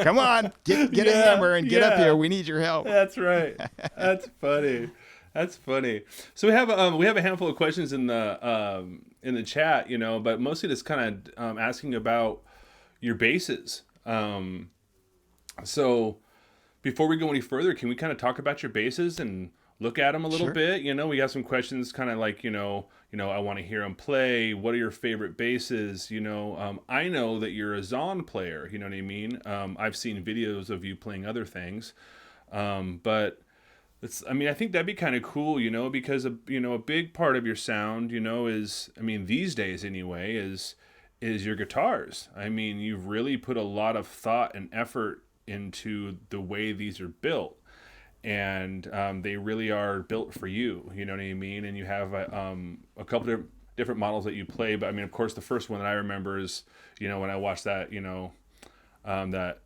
Come on, get a Yeah, hammer and get up yeah. here. We need your help. That's right. That's funny. That's funny. So we have a handful of questions in the chat, but mostly just kind of asking about your bases. So before we go any further, can we kind of talk about your bases and look at them a little Sure. bit? We got some questions, kind of like I want to hear them play. What are your favorite bases? I know that you're a Zon player. You know what I mean? I've seen videos of you playing other things, but I think that'd be kind of cool, because a big part of your sound, is, these days anyway, is your guitars. You've really put a lot of thought and effort into the way these are built, and they really are built for you. You know what I mean? And you have a couple of different models that you play, but of course, the first one that I remember is, when I watched that, that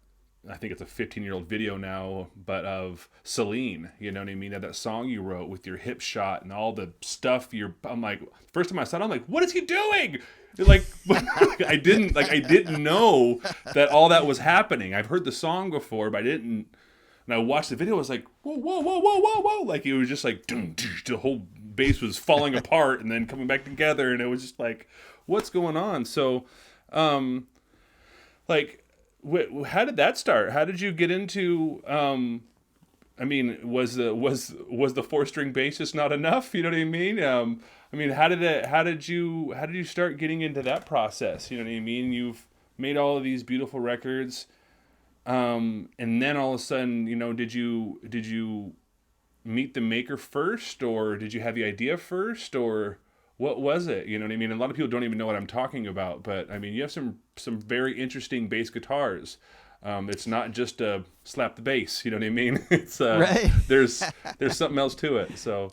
I think it's a 15-year-old video now, but of Celine, you know what I mean? That song you wrote with your hip shot and all the stuff I'm like, first time I saw it, I'm like, what is he doing? Like, I didn't know that all that was happening. I've heard the song before, but I didn't. And I watched the video, I was like, whoa, whoa, whoa, whoa, whoa, whoa. Like, it was just like, the whole bass was falling apart and then coming back together. And it was just like, what's going on? So, like, how did that start? How did you get into? Was the 4-string bass just not enough? You know what I mean? How did you start getting into that process? You know what I mean? You've made all of these beautiful records, and then all of a sudden, did you meet the maker first, or did you have the idea first, or what was it? You know what I mean? A lot of people don't even know what I'm talking about, but you have some very interesting bass guitars. It's not just a slap the bass. You know what I mean? It's Right. there's something else to it. So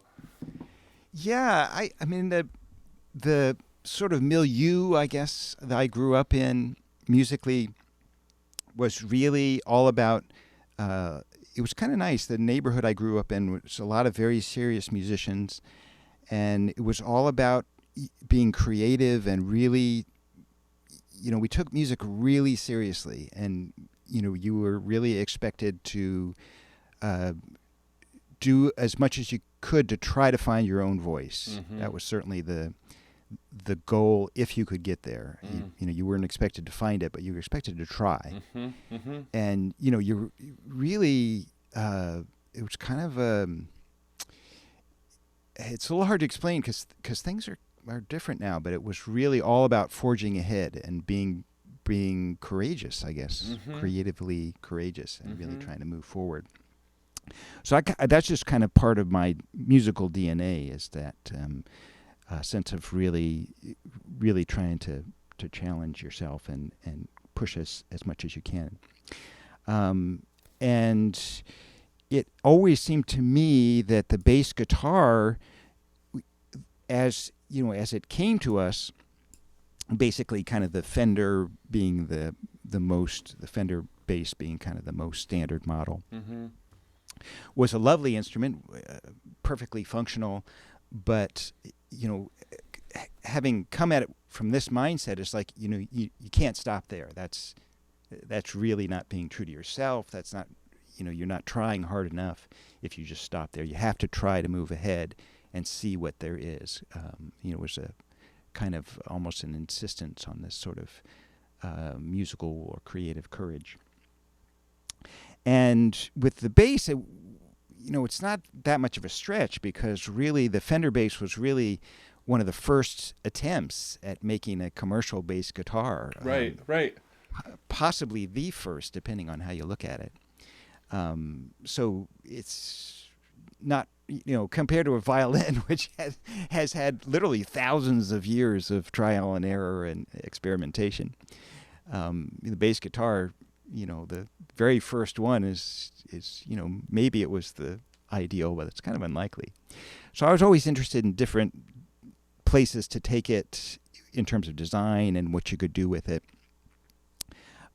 Yeah, the sort of milieu, I guess, that I grew up in musically was really all about. It was kind of nice. The neighborhood I grew up in was a lot of very serious musicians, and it was all about being creative and really, we took music really seriously, and you were really expected to do as much as you could to try to find your own voice. mm-hmm. That was certainly the goal, if you could get there. You weren't expected to find it, but you were expected to try. Mm-hmm. Mm-hmm. And you really it was kind of it's a little hard to explain because things are different now, but it was really all about forging ahead and being courageous, I guess, Mm-hmm. creatively courageous, and really Mm-hmm. trying to move forward. So that's just kind of part of my musical DNA, is that sense of really trying to challenge yourself and push as much as you can. and it always seemed to me that the bass guitar, as as it came to us, basically kind of the Fender being the Fender bass being kind of the most standard model, Mm-hmm. was a lovely instrument, perfectly functional, but having come at it from this mindset, it's like you can't stop there. That's really not being true to yourself. That's not you're not trying hard enough if you just stop there. You have to try to move ahead and see what there is. It was a kind of almost an insistence on this sort of musical or creative courage. And with the bass, it's not that much of a stretch, because really the Fender bass was really one of the first attempts at making a commercial bass guitar. Right, right. Possibly the first, depending on how you look at it. So it's not, compared to a violin, which has had literally thousands of years of trial and error and experimentation. The bass guitar, the very first one is maybe it was the ideal, but it's kind of unlikely. So I was always interested in different places to take it in terms of design and what you could do with it.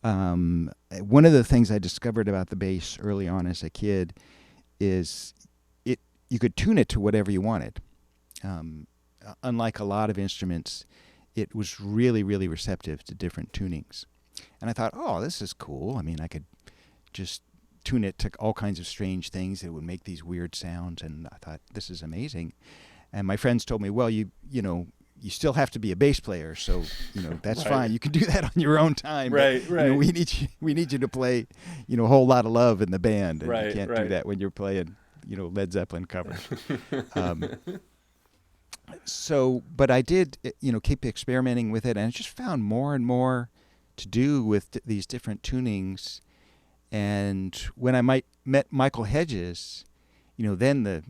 One of the things I discovered about the bass early on as a kid is you could tune it to whatever you wanted. Unlike a lot of instruments, it was really, really receptive to different tunings. And I thought, oh, this is cool. I mean, I could just tune it to all kinds of strange things that would make these weird sounds. And I thought, this is amazing. And my friends told me, well, you still have to be a bass player, so that's Right. fine. You can do that on your own time. Right, but, right. we need you to play, a whole lot of love in the band, and Right, you can't right. do that when you're playing, Led Zeppelin covers. But I did, keep experimenting with it, and I just found more and more to do with these different tunings. And when I met Michael Hedges, then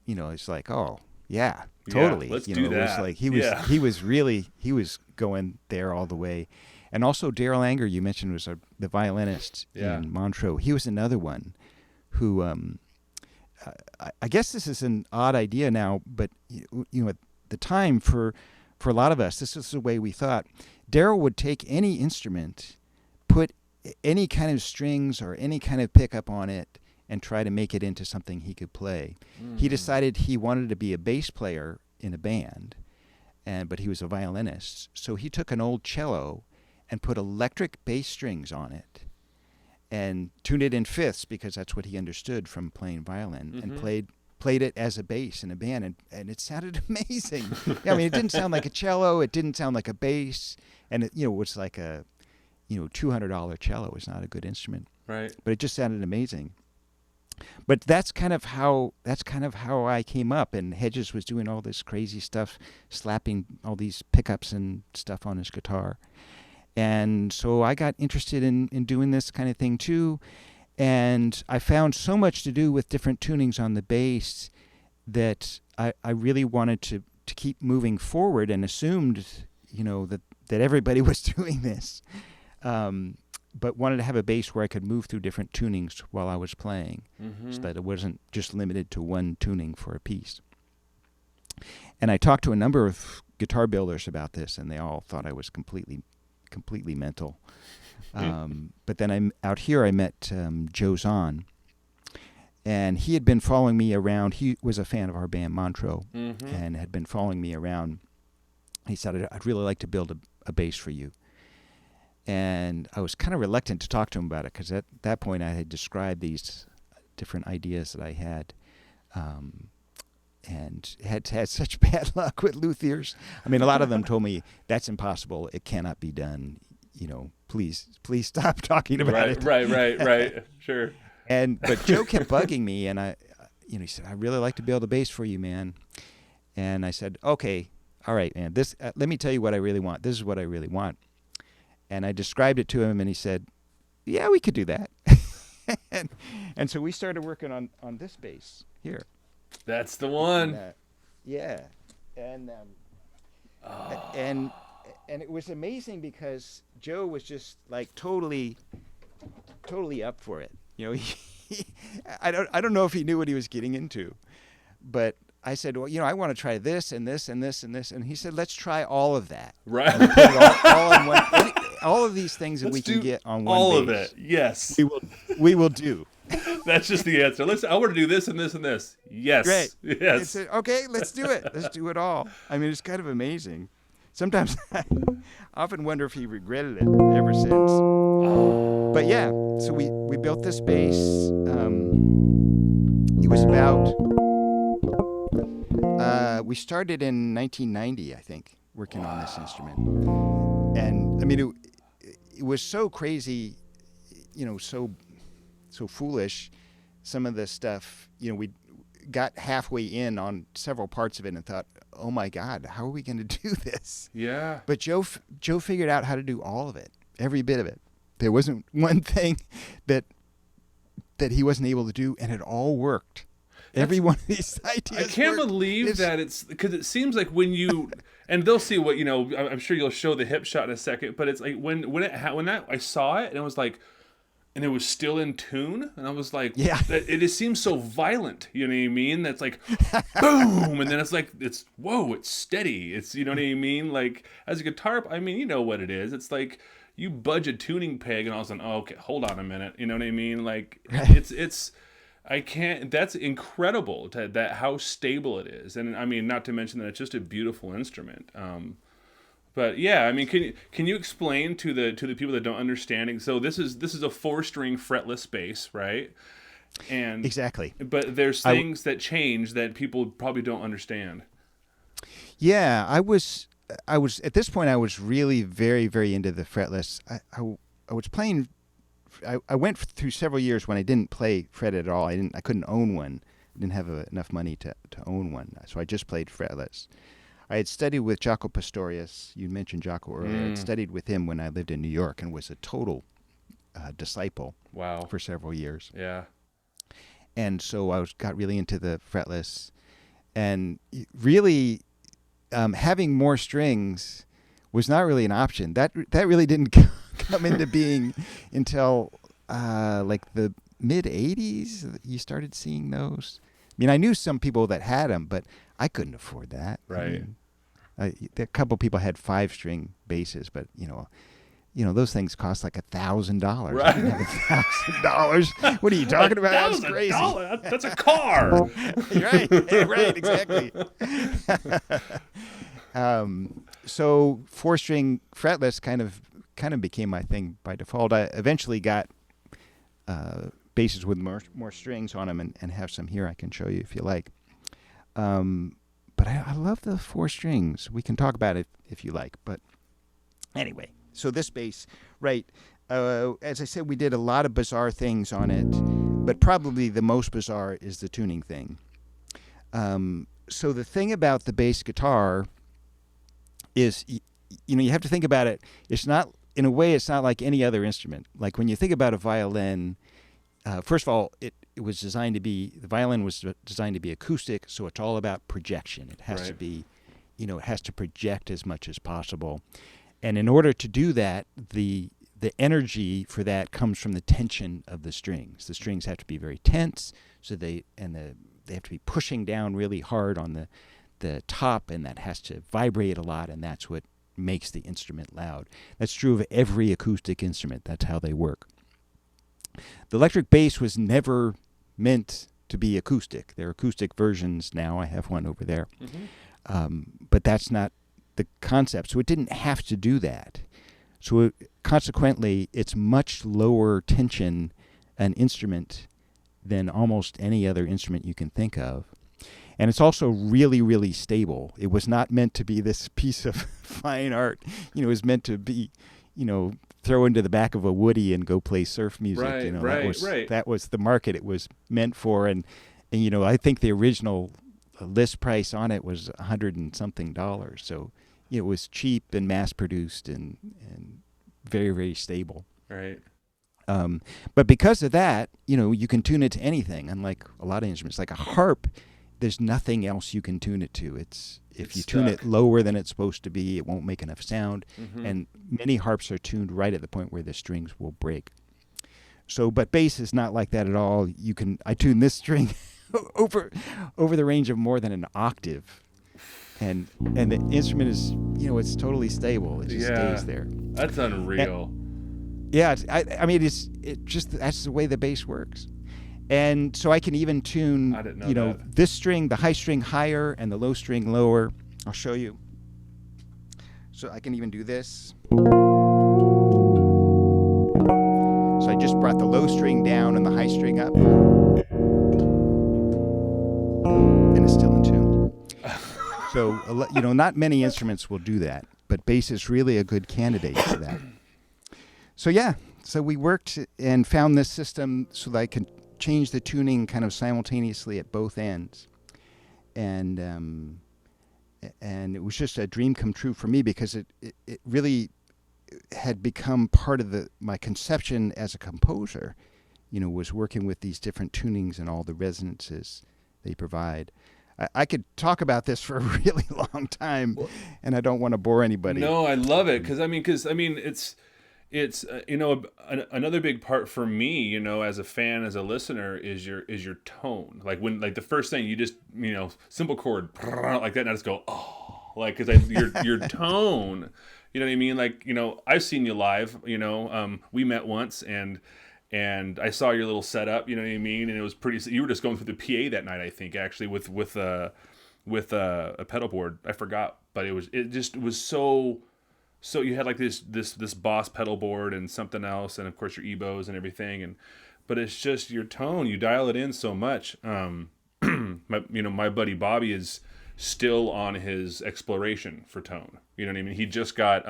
it's like, oh yeah, totally. Let's do It was that. like he was going there all the way. And also Daryl Anger, you mentioned, was the violinist in Montreux. He was another one who, I guess this is an odd idea now, but at the time for a lot of us, this is the way we thought. Daryl would take any instrument, put any kind of strings or any kind of pickup on it, and try to make it into something he could play. He decided he wanted to be a bass player in a band, but he was a violinist. So he took an old cello and put electric bass strings on it and tuned it in fifths, because that's what he understood from playing violin, and played it as a bass in a band, and it sounded amazing. I mean, it didn't sound like a cello, it didn't sound like a bass, and it was like a $200 cello is not a good instrument. Right. But it just sounded amazing. But that's kind of how I came up, and Hedges was doing all this crazy stuff, slapping all these pickups and stuff on his guitar. And so I got interested in doing this kind of thing too. And I found so much to do with different tunings on the bass that I really wanted to keep moving forward, and assumed, that everybody was doing this. But wanted to have a bass where I could move through different tunings while I was playing, so that it wasn't just limited to one tuning for a piece. And I talked to a number of guitar builders about this, and they all thought I was completely mental. But then out here I met Joe Zahn, and he had been following me around. He was a fan of our band Montreux, and had been following me around. He said, I'd really like to build a bass for you. And I was kind of reluctant to talk to him about it, because at that point I had described these different ideas that I had, and had such bad luck with luthiers. I mean, a lot of them told me, that's impossible, it cannot be done, please stop talking about it. Right. Sure. But Joe kept bugging me, and he said, I'd really like to build a bass for you, man. And I said, okay, all right, man, this let me tell you what I really want. This is what I really want. And I described it to him, and he said, yeah, we could do that. and so we started working on this bass here. That's the one. And, yeah. And it was amazing, because Joe was just like totally up for it. You know, I don't know if he knew what he was getting into, but I said, well, I want to try this and this and this and this, and he said, let's try all of that. Right. And put it all in one. All of these things that Let's we do can get on one all base, of it. Yes. we will do. That's just the answer. I want to do this and this and this. Yes. Great. Yes. Okay, let's do it. Let's do it all. I mean, it's kind of amazing. Sometimes I often wonder if he regretted it ever since. But yeah, so we built this base. It was about, we started in 1990, I think, working on this instrument. And I mean, it was so crazy, so foolish. Some of the stuff, we got halfway in on several parts of it and thought, oh my God, how are we going to do this? Yeah. But Joe figured out how to do all of it, every bit of it. There wasn't one thing that he wasn't able to do, and it all worked. Every one of these ideas. I can't believe that it's because it seems like when you and they'll see what I'm sure you'll show the hip shot in a second, but it's like when I saw it and it was like. And it was still in tune, and I was like, yeah. It just seems so violent, you know what I mean? That's like, boom, and then it's like, it's steady. It's, you know what I mean? Like, as a guitar, I mean, you know what it is. It's like, you budge a tuning peg, and all of a sudden, oh, okay, hold on a minute, you know what I mean? Like, that's incredible, that how stable it is. And I mean, not to mention that it's just a beautiful instrument. But yeah, I mean, can you explain to the people that don't understand? So this is a 4-string fretless bass, right? And exactly. But there's things that change that people probably don't understand. Yeah, I was at this point. I was really very, very into the fretless. I was playing. I went through several years when I didn't play fret at all. I couldn't own one. I didn't have enough money to own one, so I just played fretless. I had studied with Jaco Pastorius. You mentioned Jaco earlier. I'd studied with him when I lived in New York and was a total disciple. Wow. For several years. Yeah. And so I got really into the fretless, and really having more strings was not really an option. That really didn't come into being until like the mid '80s. You started seeing those. I mean, I knew some people that had them, but I couldn't afford that. Right. A couple people had 5-string basses, but those things cost like $1,000. Right. I didn't have $1,000. What are you talking about? That's crazy. That's a car. Right. Right. Exactly. So 4-string fretless kind of became my thing by default. I eventually got basses with more strings on them, and have some here I can show you if you like. But I love the 4 strings. We can talk about it if you like. But anyway, so this bass, right, as I said, we did a lot of bizarre things on it, but probably the most bizarre is the tuning thing. So the thing about the bass guitar is, you have to think about it. It's not, in a way, it's not like any other instrument. Like when you think about a violin, first of all, the violin was designed to be acoustic, so it's all about projection. It has to be, it has to project as much as possible. And in order to do that, the energy for that comes from the tension of the strings. The strings have to be very tense, so they have to be pushing down really hard on the top, and that has to vibrate a lot, and that's what makes the instrument loud. That's true of every acoustic instrument. That's how they work. The electric bass was never meant to be acoustic. There are acoustic versions now. I have one over there. Mm-hmm. But that's not the concept. So it didn't have to do that. So consequently, it's much lower tension an instrument than almost any other instrument you can think of. And it's also really, really stable. It was not meant to be this piece of fine art. It was meant to be, throw into the back of a Woody and go play surf music. Right. That was the market it was meant for. And I think the original list price on it was $100 and something. So it was cheap and mass produced and very, very stable. Right. But because of that, you can tune it to anything. Unlike a lot of instruments, like a harp, there's nothing else you can tune it to. If you tune it lower than it's supposed to be, it won't make enough sound. Mm-hmm. And many harps are tuned right at the point where the strings will break. So, but bass is not like that at all. I tune this string over the range of more than an octave, and the instrument is, it's totally stable. It just Yeah, stays there. that's unreal. Yeah, I mean, it just that's the way the bass works. And so I can even tune, I didn't know that. this string, the high string higher and the low string lower. I'll show you. So I can even do this. So I just brought the low string down and the high string up. And it's still in tune. So, not many instruments will do that, but bass is really a good candidate for that. So yeah, so we worked and found this system so that I could change the tuning kind of simultaneously at both ends. And it was just a dream come true for me, because it really had become part of my conception as a composer, was working with these different tunings and all the resonances they provide. I could talk about this for a really long time, and I don't want to bore anybody. No, I love it because it's another big part for me, as a fan, as a listener, is your tone. Like when the first thing you just simple chord like that, and I just go because your tone. You know what I mean? Like, I've seen you live, we met once and I saw your little setup, you know what I mean? And it was you were just going through the PA that night, I think, actually with a pedal board. I forgot, but it just was so you had like this Boss pedal board and something else. And of course your EBOs and everything. But it's just your tone, you dial it in so much. My buddy Bobby is still on his exploration for tone. You know what I mean? He just got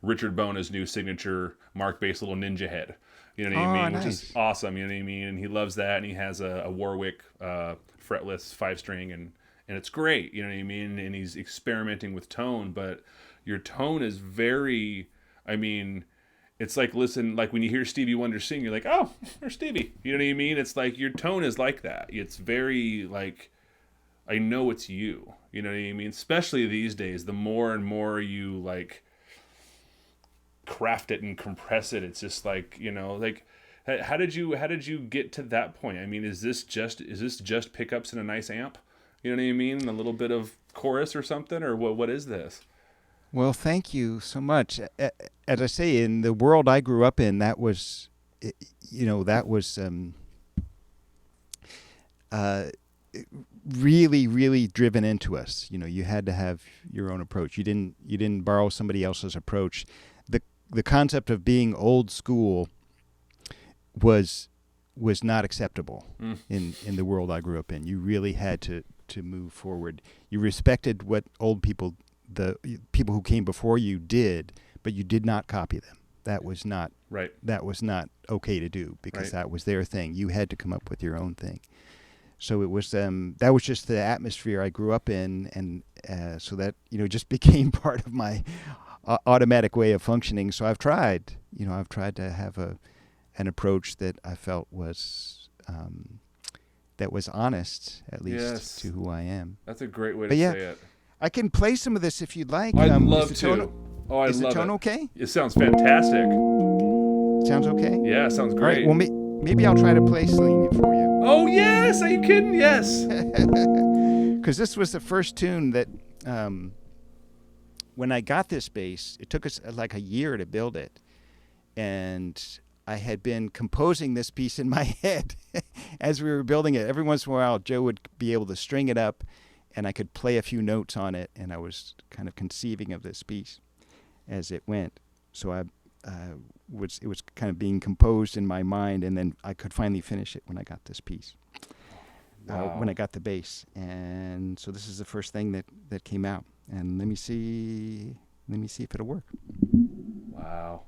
Richard Bona's new signature Mark bass little ninja head. You know what I mean? Nice. Which is awesome. You know what I mean? And he loves that. And he has a Warwick fretless 5-string, and it's great. You know what I mean? And he's experimenting with tone, but your tone is very. I mean, it's like like when you hear Stevie Wonder sing, you're like, oh, there's Stevie. You know what I mean? It's like your tone is like that. It's very like. I know it's you. You know what I mean? Especially these days, the more and more you like craft it and compress it, it's just like, like how did you get to that point? I mean, is this just pickups and a nice amp? You know what I mean? And a little bit of chorus or something, or what is this? Well, thank you so much. As I say, in the world I grew up in, that was really, really driven into us. You had to have your own approach. You didn't borrow somebody else's approach. The concept of being old school was not acceptable in the world I grew up in. You really had to move forward. You respected what the people who came before you did, but you did not copy them. That was not right. That was not okay to do, because that was their thing. You had to come up with your own thing. So it was that was just the atmosphere I grew up in, and so that just became part of my automatic way of functioning. So I've tried to have an approach that I felt was honest, at least to who I am. That's a great way to say it. I can play some of this if you'd like. I'd love to. Is the tone okay? It sounds fantastic. Sounds okay? Yeah, sounds great. All right, well, maybe I'll try to play Selene for you. Oh, yes! Are you kidding? Yes! Because this was the first tune that, when I got this bass, it took us like a year to build it. And I had been composing this piece in my head as we were building it. Every once in a while, Joe would be able to string it up, and I could play a few notes on it, and I was kind of conceiving of this piece as it went. So it was kind of being composed in my mind, and then I could finally finish it when I got this piece. Wow. When I got the bass. And so this is the first thing that came out. And let me see if it'll work. Wow.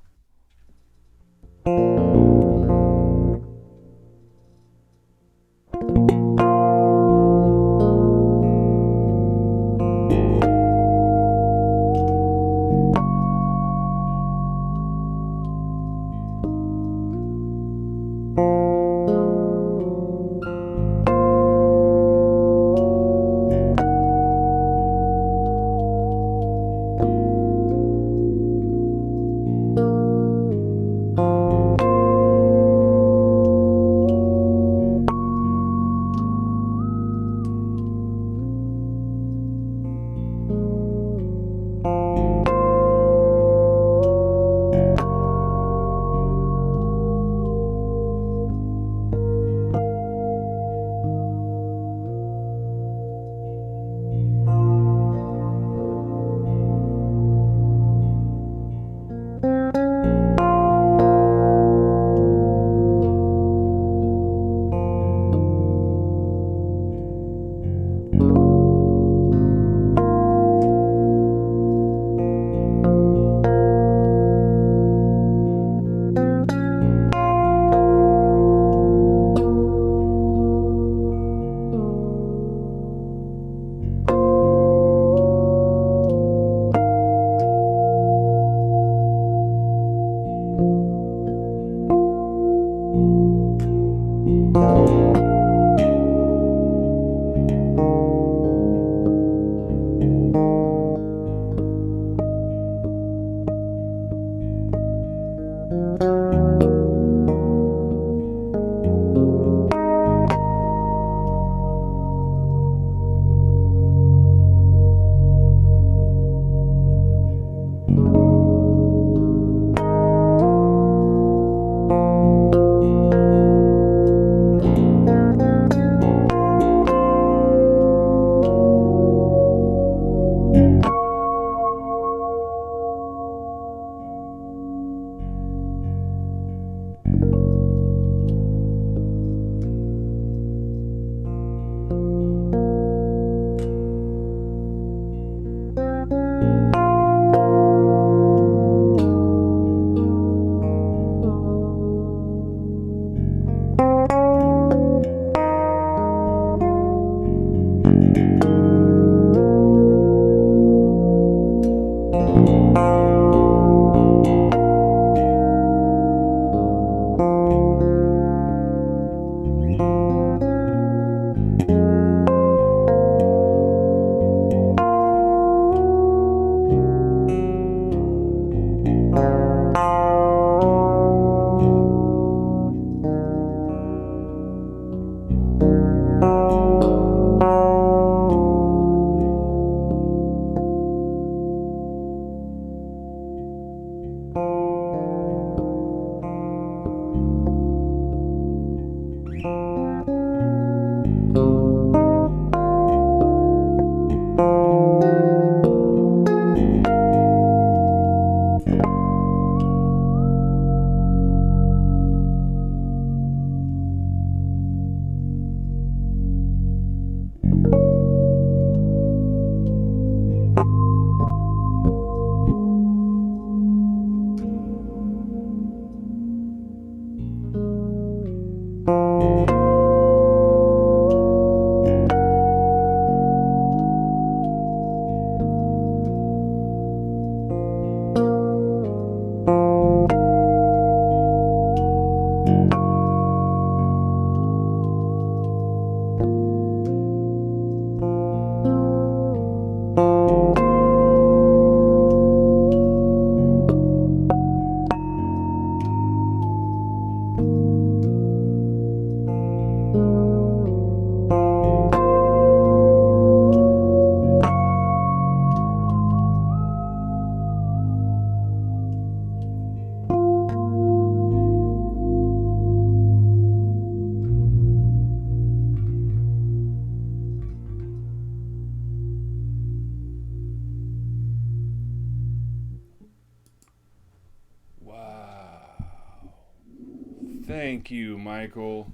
Thank you, Michael.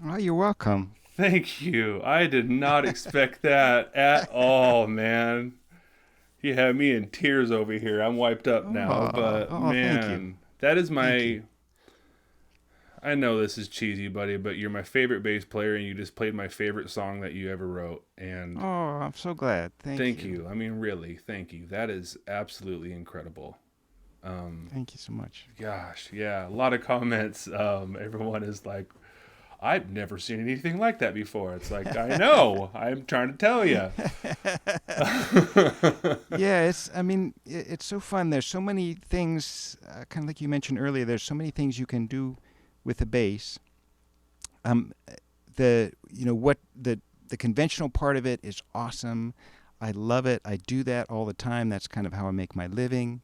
Oh, you're welcome. Thank you. I did not expect that at all, man. You have me in tears over here. I'm wiped up now, but Thank you. man, that is Thank you. my. I know this is cheesy, buddy, but you're my favorite bass player, and you just played my favorite song that you ever wrote. Oh, And I'm so glad. Thank thank you. you. I mean, really, thank you. That is absolutely incredible. Thank you so much. Gosh, yeah, a lot of comments. Everyone is like, I've never seen anything like that before. It's like, I know. I'm trying to tell you. Yeah, I mean, it's so fun. There's so many things, kind of like you mentioned earlier, there's so many things you can do with a bass. Um, what the conventional part of it is awesome. I love it. I do that all the time. That's kind of how I make my living.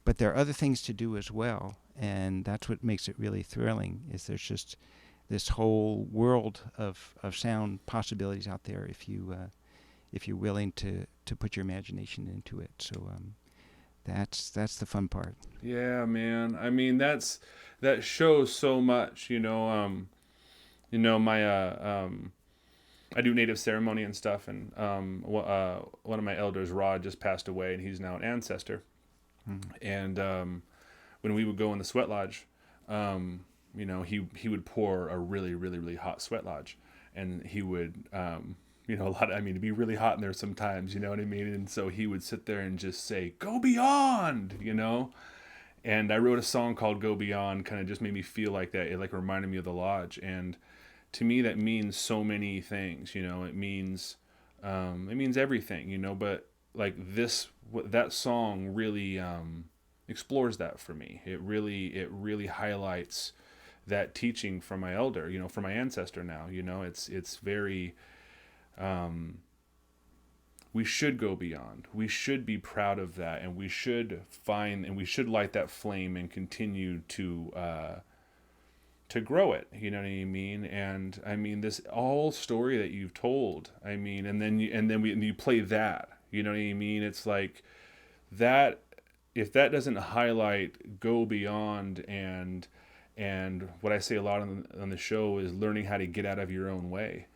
But there are other things to do as well, and that's what makes it really thrilling. Is there's just this whole world of sound possibilities out there if you're willing to put your imagination into it. So that's the fun part. Yeah, man. I mean, that shows so much. My I do native ceremony and stuff, and one of my elders, Rod, just passed away, and he's now an ancestor. Mm. And when we would go in the sweat lodge, he would pour a really really really hot sweat lodge, and he would a lot. I mean, it'd be really hot in there sometimes. You know what I mean? And so he would sit there and just say, "Go beyond," And I wrote a song called "Go Beyond," kind of just made me feel like that. It like reminded me of the lodge, and to me that means so many things. It means everything. But like that song really explores that for me. It really highlights that teaching from my elder, from my ancestor now. It's very we should go beyond. We should be proud of that, and we should light that flame and continue to grow it. You know what I mean? And I mean this all story that you've told. I mean, and you play that. You know what I mean? It's like that. If that doesn't highlight go beyond and what I say a lot on the show is learning how to get out of your own way,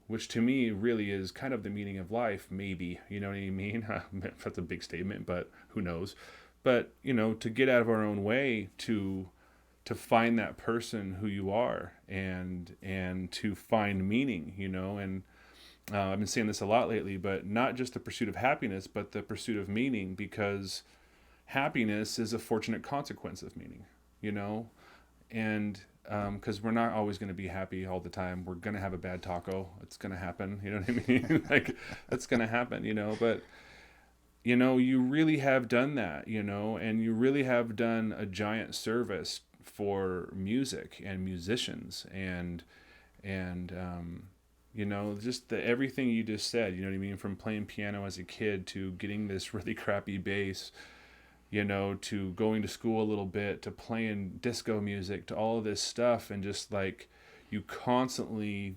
which to me really is kind of the meaning of life, maybe. You know what I mean? That's a big statement, but who knows? But to get out of our own way, to find that person who you are, and to find meaning, and I've been saying this a lot lately, but not just the pursuit of happiness, but the pursuit of meaning, because happiness is a fortunate consequence of meaning, you know, and because we're not always going to be happy all the time. We're going to have a bad taco. It's going to happen. You know what I mean? Like, that's going to happen, but you really have done that, and you really have done a giant service for music and musicians, and just everything you just said, you know what I mean? From playing piano as a kid to getting this really crappy bass, to going to school a little bit, to playing disco music, to all of this stuff. And just like you constantly,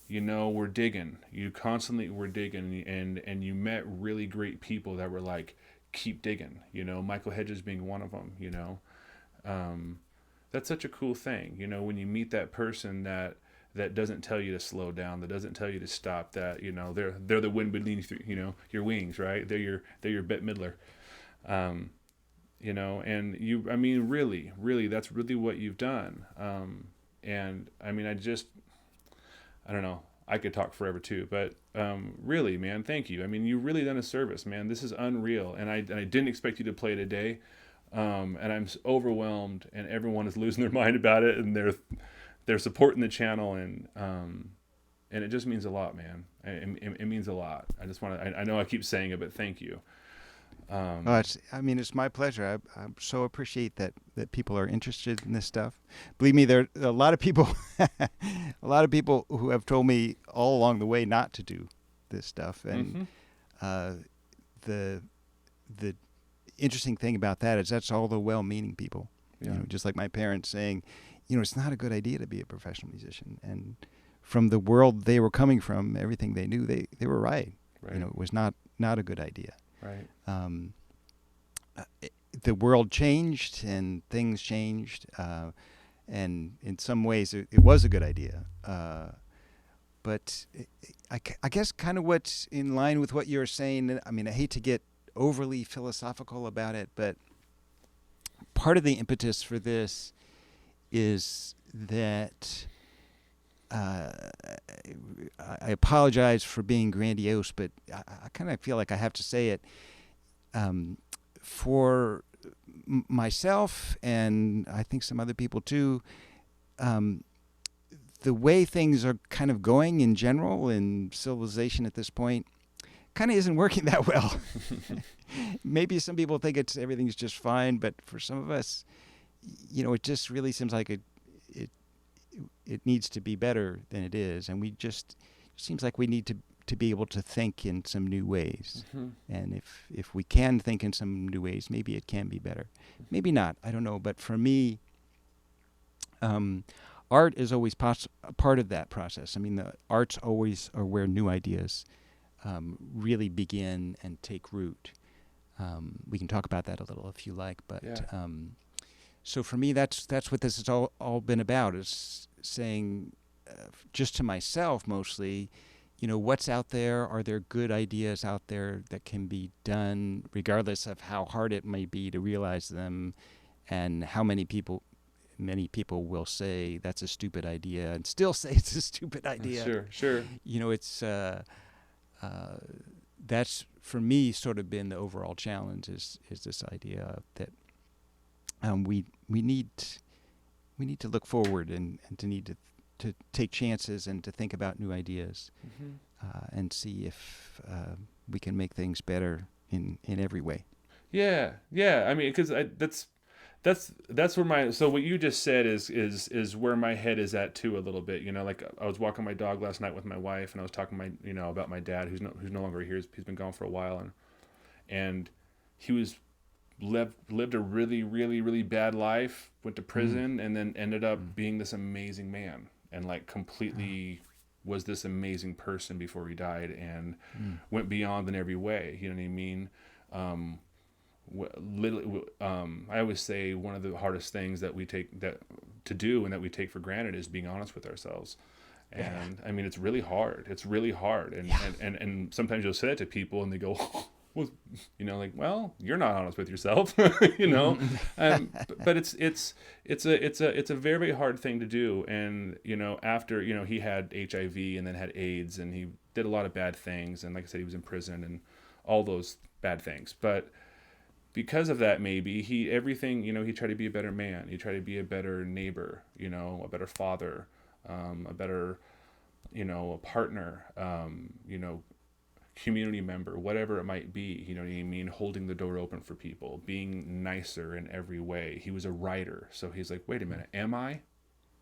were digging. You constantly were digging, and you met really great people that were like, keep digging, Michael Hedges being one of them. That's such a cool thing, when you meet that person that doesn't tell you to slow down, that doesn't tell you to stop, that they're the wind beneath your wings, right? They're your Bette Midler, and you, I mean, really that's really what you've done. And I mean, I don't know, I could talk forever too, but really, man, thank you. I mean, you really done a service, man. This is unreal, and I didn't expect you to play today. And I'm overwhelmed, and everyone is losing their mind about it, and they're supporting the channel, and it just means a lot, man. It means a lot. I just want to. I know I keep saying it, but thank you. It's my pleasure. I so appreciate that people are interested in this stuff. Believe me, there are a lot of people, a lot of people who have told me all along the way not to do this stuff, and the the interesting thing about that is that's all the well-meaning people. Yeah. Just like my parents saying, it's not a good idea to be a professional musician, and from the world they were coming from, everything they knew, they were right. Right. It was not a good idea. Right. The world changed and things changed, and in some ways it was a good idea. But I guess kind of what's in line with what you're saying. I mean, I hate to get overly philosophical about it, but part of the impetus for this is that uh, I apologize for being grandiose, but I kind of feel like I have to say it. Um, for myself, and I think some other people too, um, the way things are kind of going in general in civilization at this point kind of isn't working that well. Maybe some people think everything's just fine, but for some of us, it just really seems like it it needs to be better than it is, and it seems like we need to be able to think in some new ways. Hmm. And if we can think in some new ways, maybe it can be better. Maybe not. I don't know. But for me, um, art is always a part of that process. I mean, the arts always are where new ideas really begin and take root. We can talk about that a little if you like, but Yeah. so for me, that's what this has all been about, is saying, just to myself mostly, what's out there? Are there good ideas out there that can be done, regardless of how hard it may be to realize them, and how many people will say that's a stupid idea and still say it's a stupid idea. Sure, sure. It's uh, that's for me sort of been the overall challenge, is this idea that we need to look forward, and to need to take chances and to think about new ideas, Hmm. and see if we can make things better in every way. Yeah, yeah. I mean, because that's where my so what you just said is where my head is at too a little bit. Like I was walking my dog last night with my wife, and I was talking about my dad who's no longer here. He's been gone for a while, and he was lived a really really really bad life, went to Mm. prison, and then ended up Mm. being this amazing man, and like Uh, completely was this amazing person before he died, and mm. went beyond in every way. You know what I mean? Um, literally, I always say one of the hardest things that we take that to do and that we take for granted is being honest with ourselves. Yeah. And I mean, it's really hard. It's really hard. And, Yeah. and, and, and sometimes you'll say it to people and they go, well, like, well, you're not honest with yourself, you know? But it's a very, very hard thing to do. And, after, he had HIV and then had AIDS, and he did a lot of bad things. And like I said, he was in prison and all those bad things. But because of that, maybe he tried to be a better man. He tried to be a better neighbor, a better father, a better, a partner, community member, whatever it might be. You know what I mean? Holding the door open for people, being nicer in every way. He was a writer, so he's like, wait a minute, am I?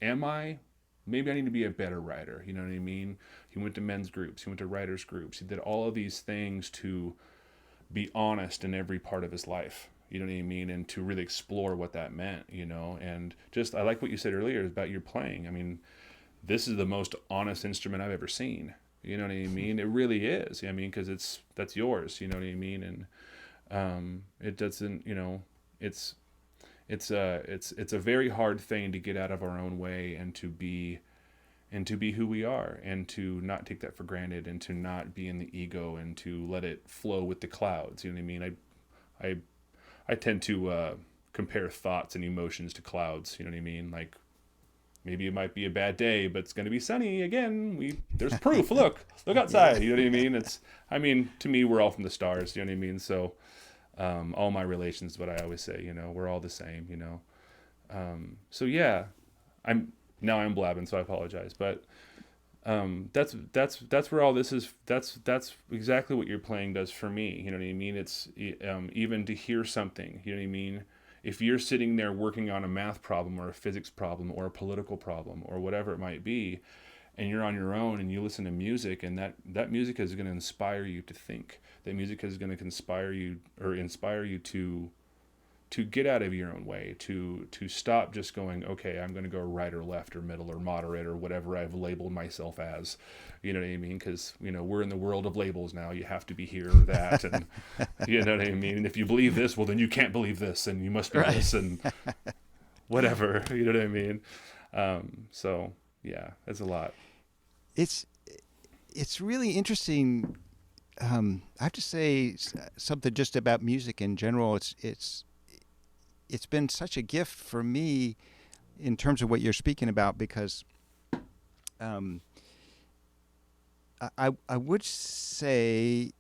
Am I? Maybe I need to be a better writer. You know what I mean? He went to men's groups. He went to writers groups. He did all of these things to be honest in every part of his life. You know what I mean? And to really explore what that meant, and just, I like what you said earlier about your playing. I mean, this is the most honest instrument I've ever seen. You know what I mean? It really is. I mean, because that's yours. You know what I mean? And it doesn't. It's a very hard thing to get out of our own way and to be who we are, and to not take that for granted, and to not be in the ego, and to let it flow with the clouds. You know what I mean? I I tend to compare thoughts and emotions to clouds. You know what I mean? Like, maybe it might be a bad day, but it's going to be sunny again. There's proof. Look Yeah. outside. You know what I mean? To me, we're all from the stars. You know what I mean? So, all my relations, what I always say, we're all the same. So yeah, I'm blabbing, so I apologize. But that's where all this is. That's exactly what your playing does for me. You know what I mean? It's even to hear something. You know what I mean? If you're sitting there working on a math problem or a physics problem or a political problem or whatever it might be, and you're on your own and you listen to music, and that music is going to inspire you to think. That music is going to inspire you to get out of your own way, to stop just going, okay, I'm going to go right or left or middle or moderate or whatever I've labeled myself as. You know what I mean? Because we're in the world of labels now. You have to be here or that, and you know what I mean. And if you believe this, well, then you can't believe this, and you must be Right. this, and whatever. You know what I mean? So yeah, it's a lot. It's it's really interesting. I have to say something just about music in general. It's been such a gift for me in terms of what you're speaking about because um, I would say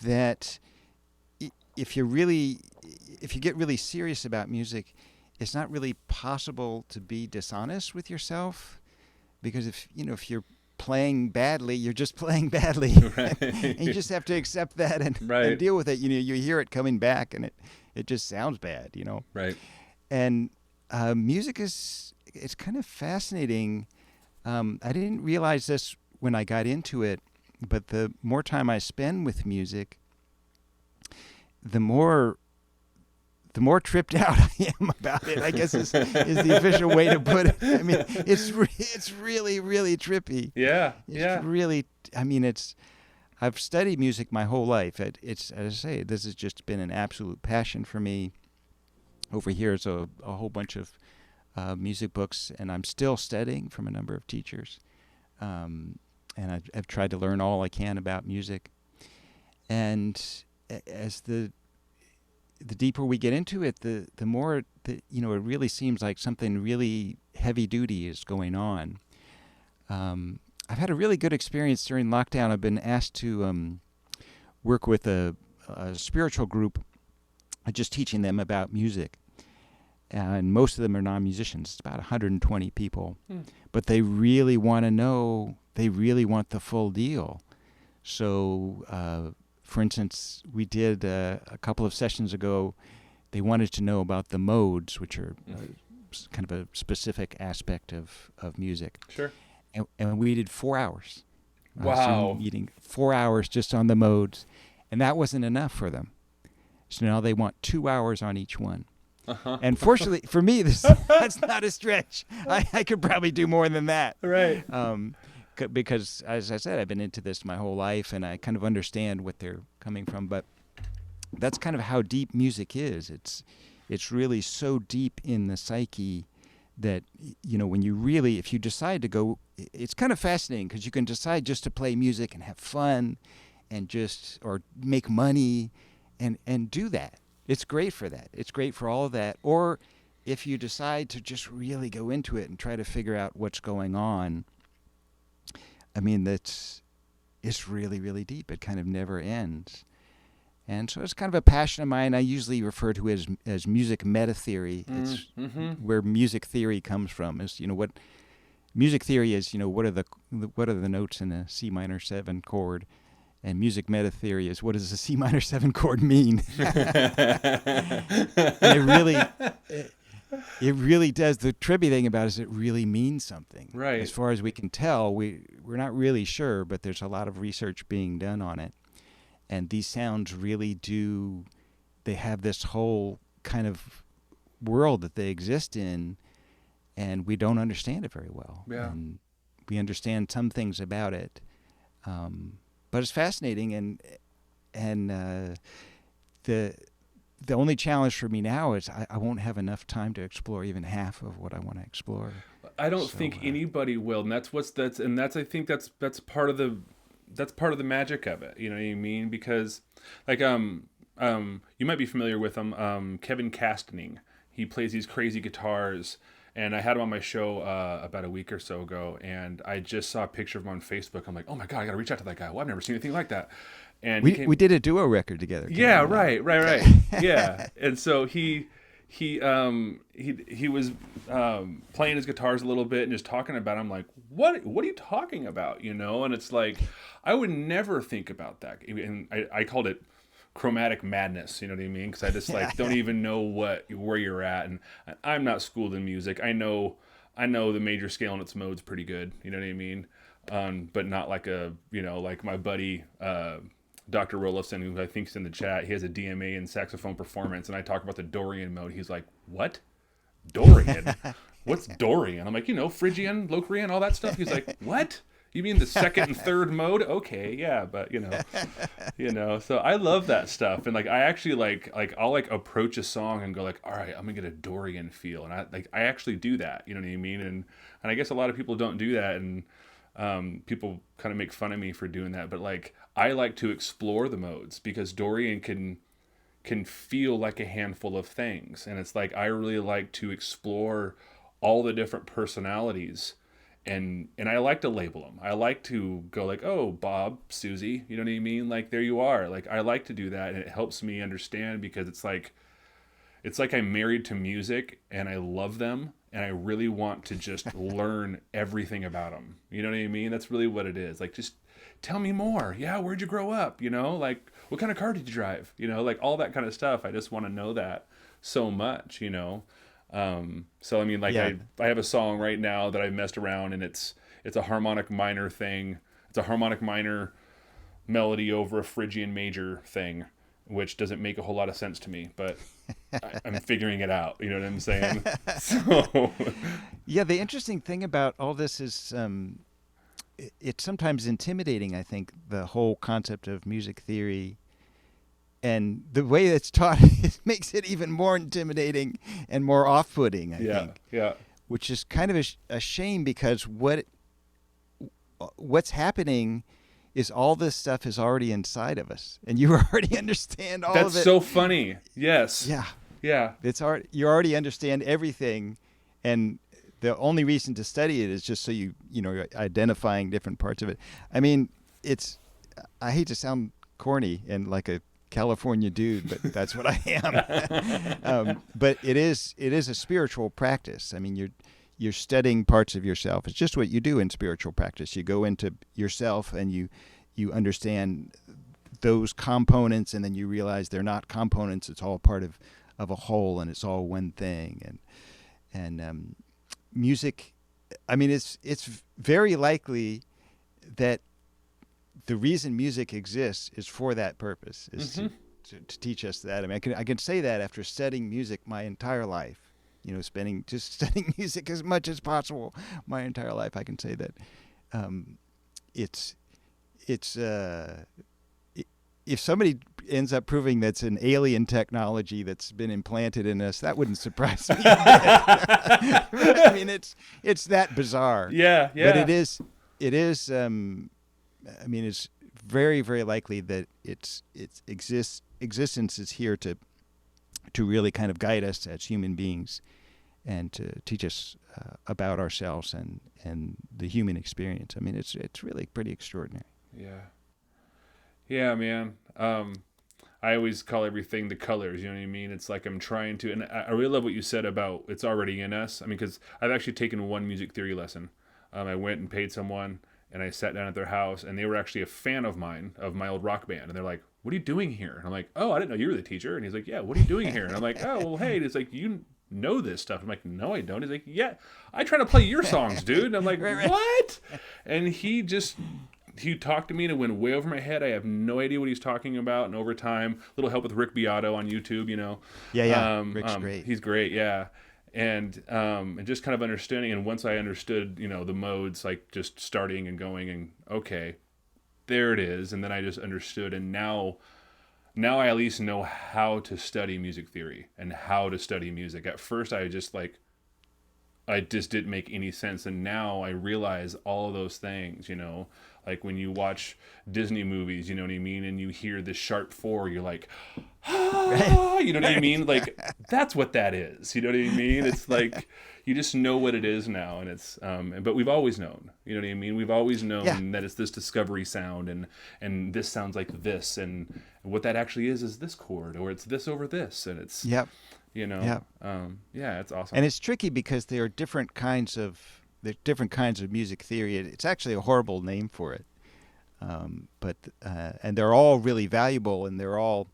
that if if you get really serious about music, it's not really possible to be dishonest with yourself because if you're playing badly, you're just playing badly, and you Right. just have to accept that and Right. deal with it. You hear it coming back, and it just sounds bad. Right. And music is it's kind of fascinating. I didn't realize this when I got into it, but the more time I spend with music, the more the more tripped out I am about it. I guess is the official way to put it. I mean, it's really really trippy. Yeah. It's Yeah. really. I mean, it's. I've studied music my whole life. It's as I say, this has just been an absolute passion for me. Over here is a whole bunch of music books, and I'm still studying from a number of teachers. And I've tried to learn all I can about music. And as the deeper we get into it, the more it really seems like something really heavy duty is going on. I've had a really good experience during lockdown. I've been asked to work with a spiritual group, just teaching them about music. And most of them are non-musicians. It's about 120 people. Hmm. But they really want to know, they really want the full deal. So, for instance, we did a couple of sessions ago, they wanted to know about the modes, which are kind of a specific aspect of music. Sure. And we did 4 hours. Wow. Zoom meeting, 4 hours just on the modes. And that wasn't enough for them. So now they want 2 hours on each one. Uh-huh. And fortunately for me, that's not a stretch. I could probably do more than that. Right. Because, as I said, I've been into this my whole life, and I kind of understand what they're coming from. But that's kind of how deep music is. It's really so deep in the psyche that, when you really, if you decide to go, it's kind of fascinating because you can decide just to play music and have fun and or make money and do that. It's great for that. It's great for all of that. Or if you decide to just really go into it and try to figure out what's going on, I mean, it's really, really deep. It kind of never ends. And so it's kind of a passion of mine. I usually refer to it as music meta theory. It's where music theory comes from. Is what music theory is. What are the notes in a C minor 7 chord, and music meta theory is what does a C minor 7 chord mean? It really does. The trippy thing about it is it really means something. Right. As far as we can tell, we're not really sure, but there's a lot of research being done on it. And these sounds really do, they have this whole kind of world that they exist in, and we don't understand it very well. Yeah. And we understand some things about it. But it's fascinating, and the only challenge for me now is I won't have enough time to explore even half of what I want to explore. I don't think anybody will, and I think that's part of the magic of it. You know what I mean? Because like you might be familiar with him, Kevin Castaning. He plays these crazy guitars, and I had him on my show about a week or so ago, and I just saw a picture of him on Facebook. I'm like, oh my god, I gotta reach out to that guy. Well, I've never seen anything like that. And we did a duo record together. Yeah, right. Yeah, and so he was playing his guitars a little bit and just talking about it. I'm like, what are you talking about? And it's like, I would never think about that. And I called it chromatic madness. You know what I mean? Because I just don't even know where you're at. And I'm not schooled in music. I know the major scale and its modes pretty good. You know what I mean? But not like like my buddy, Dr. Rolofson, who I think is in the chat. He has a DMA in saxophone performance, and I talk about the Dorian mode. He's like, what? Dorian? What's Dorian? I'm like, Phrygian, Locrian, all that stuff. He's like, what? You mean the second and third mode? Okay, yeah, but so I love that stuff. And like I actually like I'll like approach a song and go like, all right, I'm gonna get a Dorian feel, and I actually do that. You know what I mean? And I guess a lot of people don't do that, and people kind of make fun of me for doing that. But like I like to explore the modes because Dorian can feel like a handful of things, and it's like I really like to explore all the different personalities, and I like to label them. I like to go like, oh, Bob, Susie, you know what I mean, like there you are. Like I like to do that, and it helps me understand because it's like I'm married to music and I love them, and I really want to just learn everything about them. You know what I mean? That's really what it is. Like, just tell me more. Yeah, where'd you grow up? Like what kind of car did you drive? Like all that kind of stuff. I just want to know that so much. So I mean, like Yeah. I have a song right now that I messed around, and it's a harmonic minor thing. It's a harmonic minor melody over a Phrygian major thing, which doesn't make a whole lot of sense to me, but I'm figuring it out. You know what I'm saying? So Yeah, the interesting thing about all this is it's sometimes intimidating, I think, the whole concept of music theory. And the way it's taught it makes it even more intimidating and more off-putting, I yeah, think, yeah, which is kind of a shame because what's happening is all this stuff is already inside of us, and you already understand all that's of it. so funny. Yes, Yeah, yeah, you already understand everything, and the only reason to study it is just so you're identifying different parts of it. I mean, I hate to sound corny and like a California dude, but that's what I am. But it is a spiritual practice. I mean, you're studying parts of yourself. It's just what you do in spiritual practice. You go into yourself and you understand those components, and then you realize they're not components. It's all part of a whole, and it's all one thing. And music, I mean, it's very likely that the reason music exists is for that purpose, is to teach us that. I mean, I can say that after studying music my entire life, studying music as much as possible my entire life. I can say that it's if somebody ends up proving that's an alien technology that's been implanted in us, that wouldn't surprise me. I mean, it's that bizarre. yeah, But yeah. it is. I mean, it's very, very likely that its existence is here to really kind of guide us as human beings, and to teach us about ourselves and the human experience. I mean, it's really pretty extraordinary. Yeah. Yeah, man. I always call everything the colors. You know what I mean? It's like I'm trying to, and I really love what you said about it's already in us. I mean, because I've actually taken one music theory lesson. I went and paid someone, and I sat down at their house, and they were actually a fan of mine, of my old rock band. And they're like, "What are you doing here?" And I'm like, "Oh, I didn't know you were the teacher." And he's like, "Yeah, what are you doing here?" And I'm like, "Oh, well, hey." And it's like, "You know this stuff?" I'm like, "No, I don't." He's like, "Yeah, I try to play your songs, dude." And I'm like, Right. "What?" And he talked to me and it went way over my head. I have no idea what he's talking about. And over time, little help with Rick Beato on YouTube. Yeah. Rick's great. He's great, yeah. And just kind of understanding. And once I understood, the modes, like just starting and going, and okay, there it is. And then I just understood. And now I at least know how to study music theory and how to study music. At first, I just didn't make any sense. And now I realize all of those things, like when you watch Disney movies, you know what I mean? And you hear the sharp four, you're like, you know what I mean? Like, that's what that is. You know what I mean? It's like, you just know what it is now. And it's, but we've always known, you know what I mean? We've always known that it's this discovery sound, and this sounds like this. And what that actually is this chord, or it's this over this. And it's, Yep. it's awesome. And it's tricky because there are different kinds of music theory. It's actually a horrible name for it, but they're all really valuable, and they're all.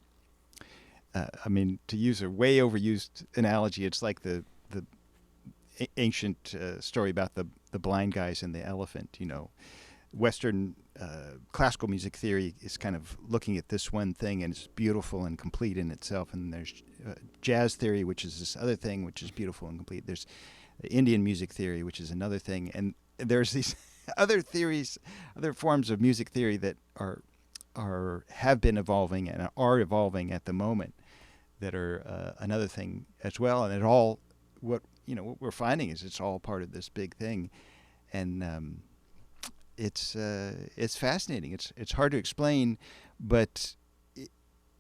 I mean, to use a way overused analogy, it's like the ancient story about the blind guys and the elephant. Western classical music theory is kind of looking at this one thing, and it's beautiful and complete in itself. And there's jazz theory, which is this other thing, which is beautiful and complete. There's Indian music theory, which is another thing, and there's these other theories, other forms of music theory that are have been evolving and are evolving at the moment that are another thing as well. And it all what we're finding is it's all part of this big thing, and it's fascinating. It's hard to explain, but it,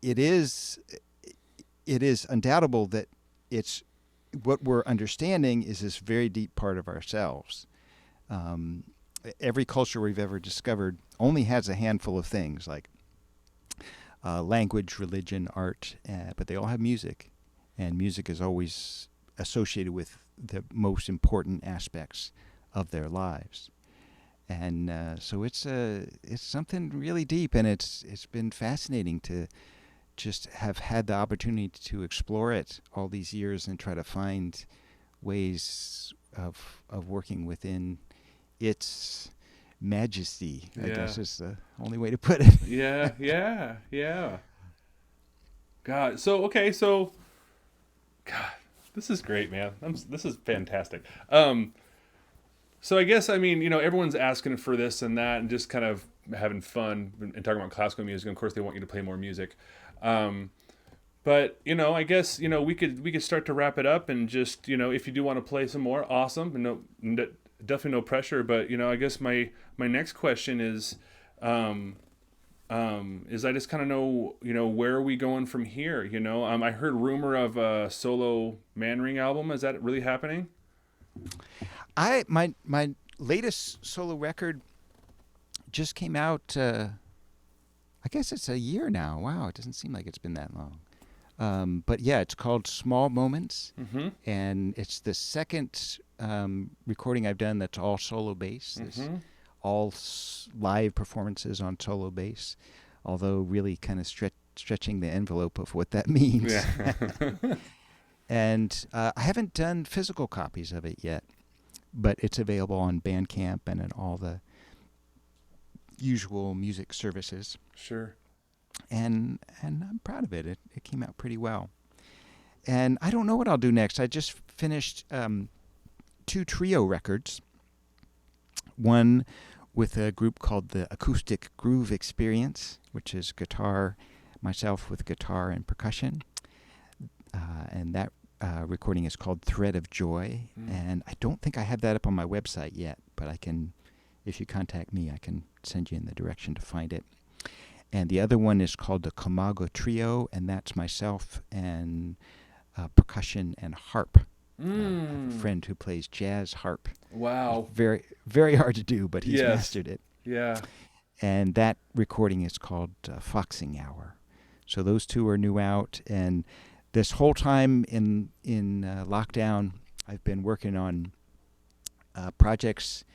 it is it is undoubtable that it's what we're understanding is this very deep part of ourselves. Um, every culture we've ever discovered only has a handful of things like language, religion, art, but they all have music, and music is always associated with the most important aspects of their lives. And so it's something really deep, and it's been fascinating to just have had the opportunity to explore it all these years and try to find ways of working within its majesty, I Yeah. guess is the only way to put it. Yeah. Yeah. Yeah. God. So okay. So God, this is great, man. This is fantastic. So I guess I mean everyone's asking for this and that and just kind of having fun and talking about classical music. And of course, they want you to play more music. Um, but I guess we could start to wrap it up and just if you do want to play some more, awesome. And definitely no pressure. But I guess my next question um, is I just kind of know where are we going from here? I heard rumor of a solo Manring album. Is that really happening? My latest solo record just came out. I guess it's a year now. Wow, it doesn't seem like it's been that long. But yeah, it's called Small Moments, Mm-hmm. and it's the second recording I've done that's all solo bass. It's Mm-hmm. all live performances on solo bass, although really kind of stretching the envelope of what that means. Yeah. And I haven't done physical copies of it yet, but it's available on Bandcamp and in all the usual music services. Sure. And I'm proud of it. It came out pretty well. And I don't know what I'll do next. I just finished two trio records. One with a group called the Acoustic Groove Experience, which is myself with guitar and percussion. And that recording is called Thread of Joy. Mm. And I don't think I have that up on my website yet, but if you contact me, I can send you in the direction to find it. And the other one is called the Comago Trio, and that's myself and percussion and harp. I have a friend who plays jazz harp. Wow. Very, very hard to do, but he's Yes. mastered it. Yeah. And that recording is called Foxing Hour. So those two are new out, and this whole time in lockdown, I've been working on projects.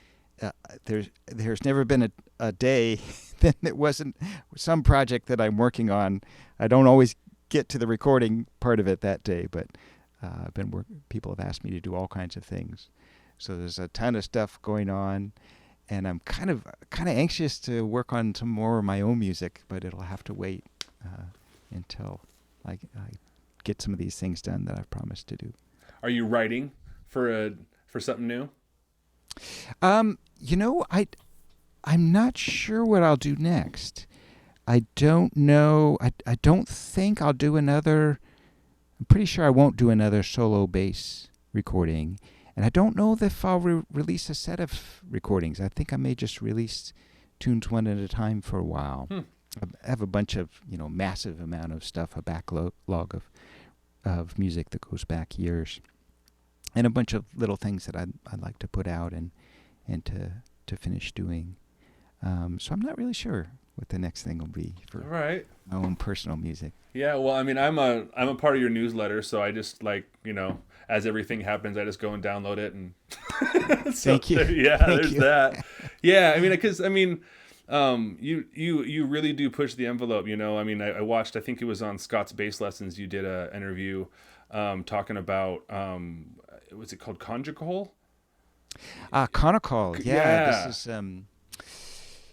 There's never been a day that it wasn't some project that I'm working on. I don't always get to the recording part of it that day, but people have asked me to do all kinds of things. So there's a ton of stuff going on, and I'm kind of anxious to work on some more of my own music, but it'll have to wait until I get some of these things done that I've promised to do. Are you writing for something new? I'm not sure what I'll do next. I don't know. I don't think I'll do another. I'm pretty sure I won't do another solo bass recording, and I don't know if I'll release a set of recordings. I think I may just release tunes one at a time for a while. I have a bunch of massive amount of stuff, a backlog of music that goes back years, and a bunch of little things that I'd like to put out and to finish doing. So I'm not really sure what the next thing will be for All right. my own personal music. Yeah, well, I mean, I'm a part of your newsletter, so I just as everything happens, I just go and download it, and so Thank you. Yeah, Thank there's you. that. Yeah, I mean, because you really do push the envelope. I mean, I watched. I think it was on Scott's Bass Lessons. You did a interview talking about was it called conjugal? Conical. Yeah, Yeah. this is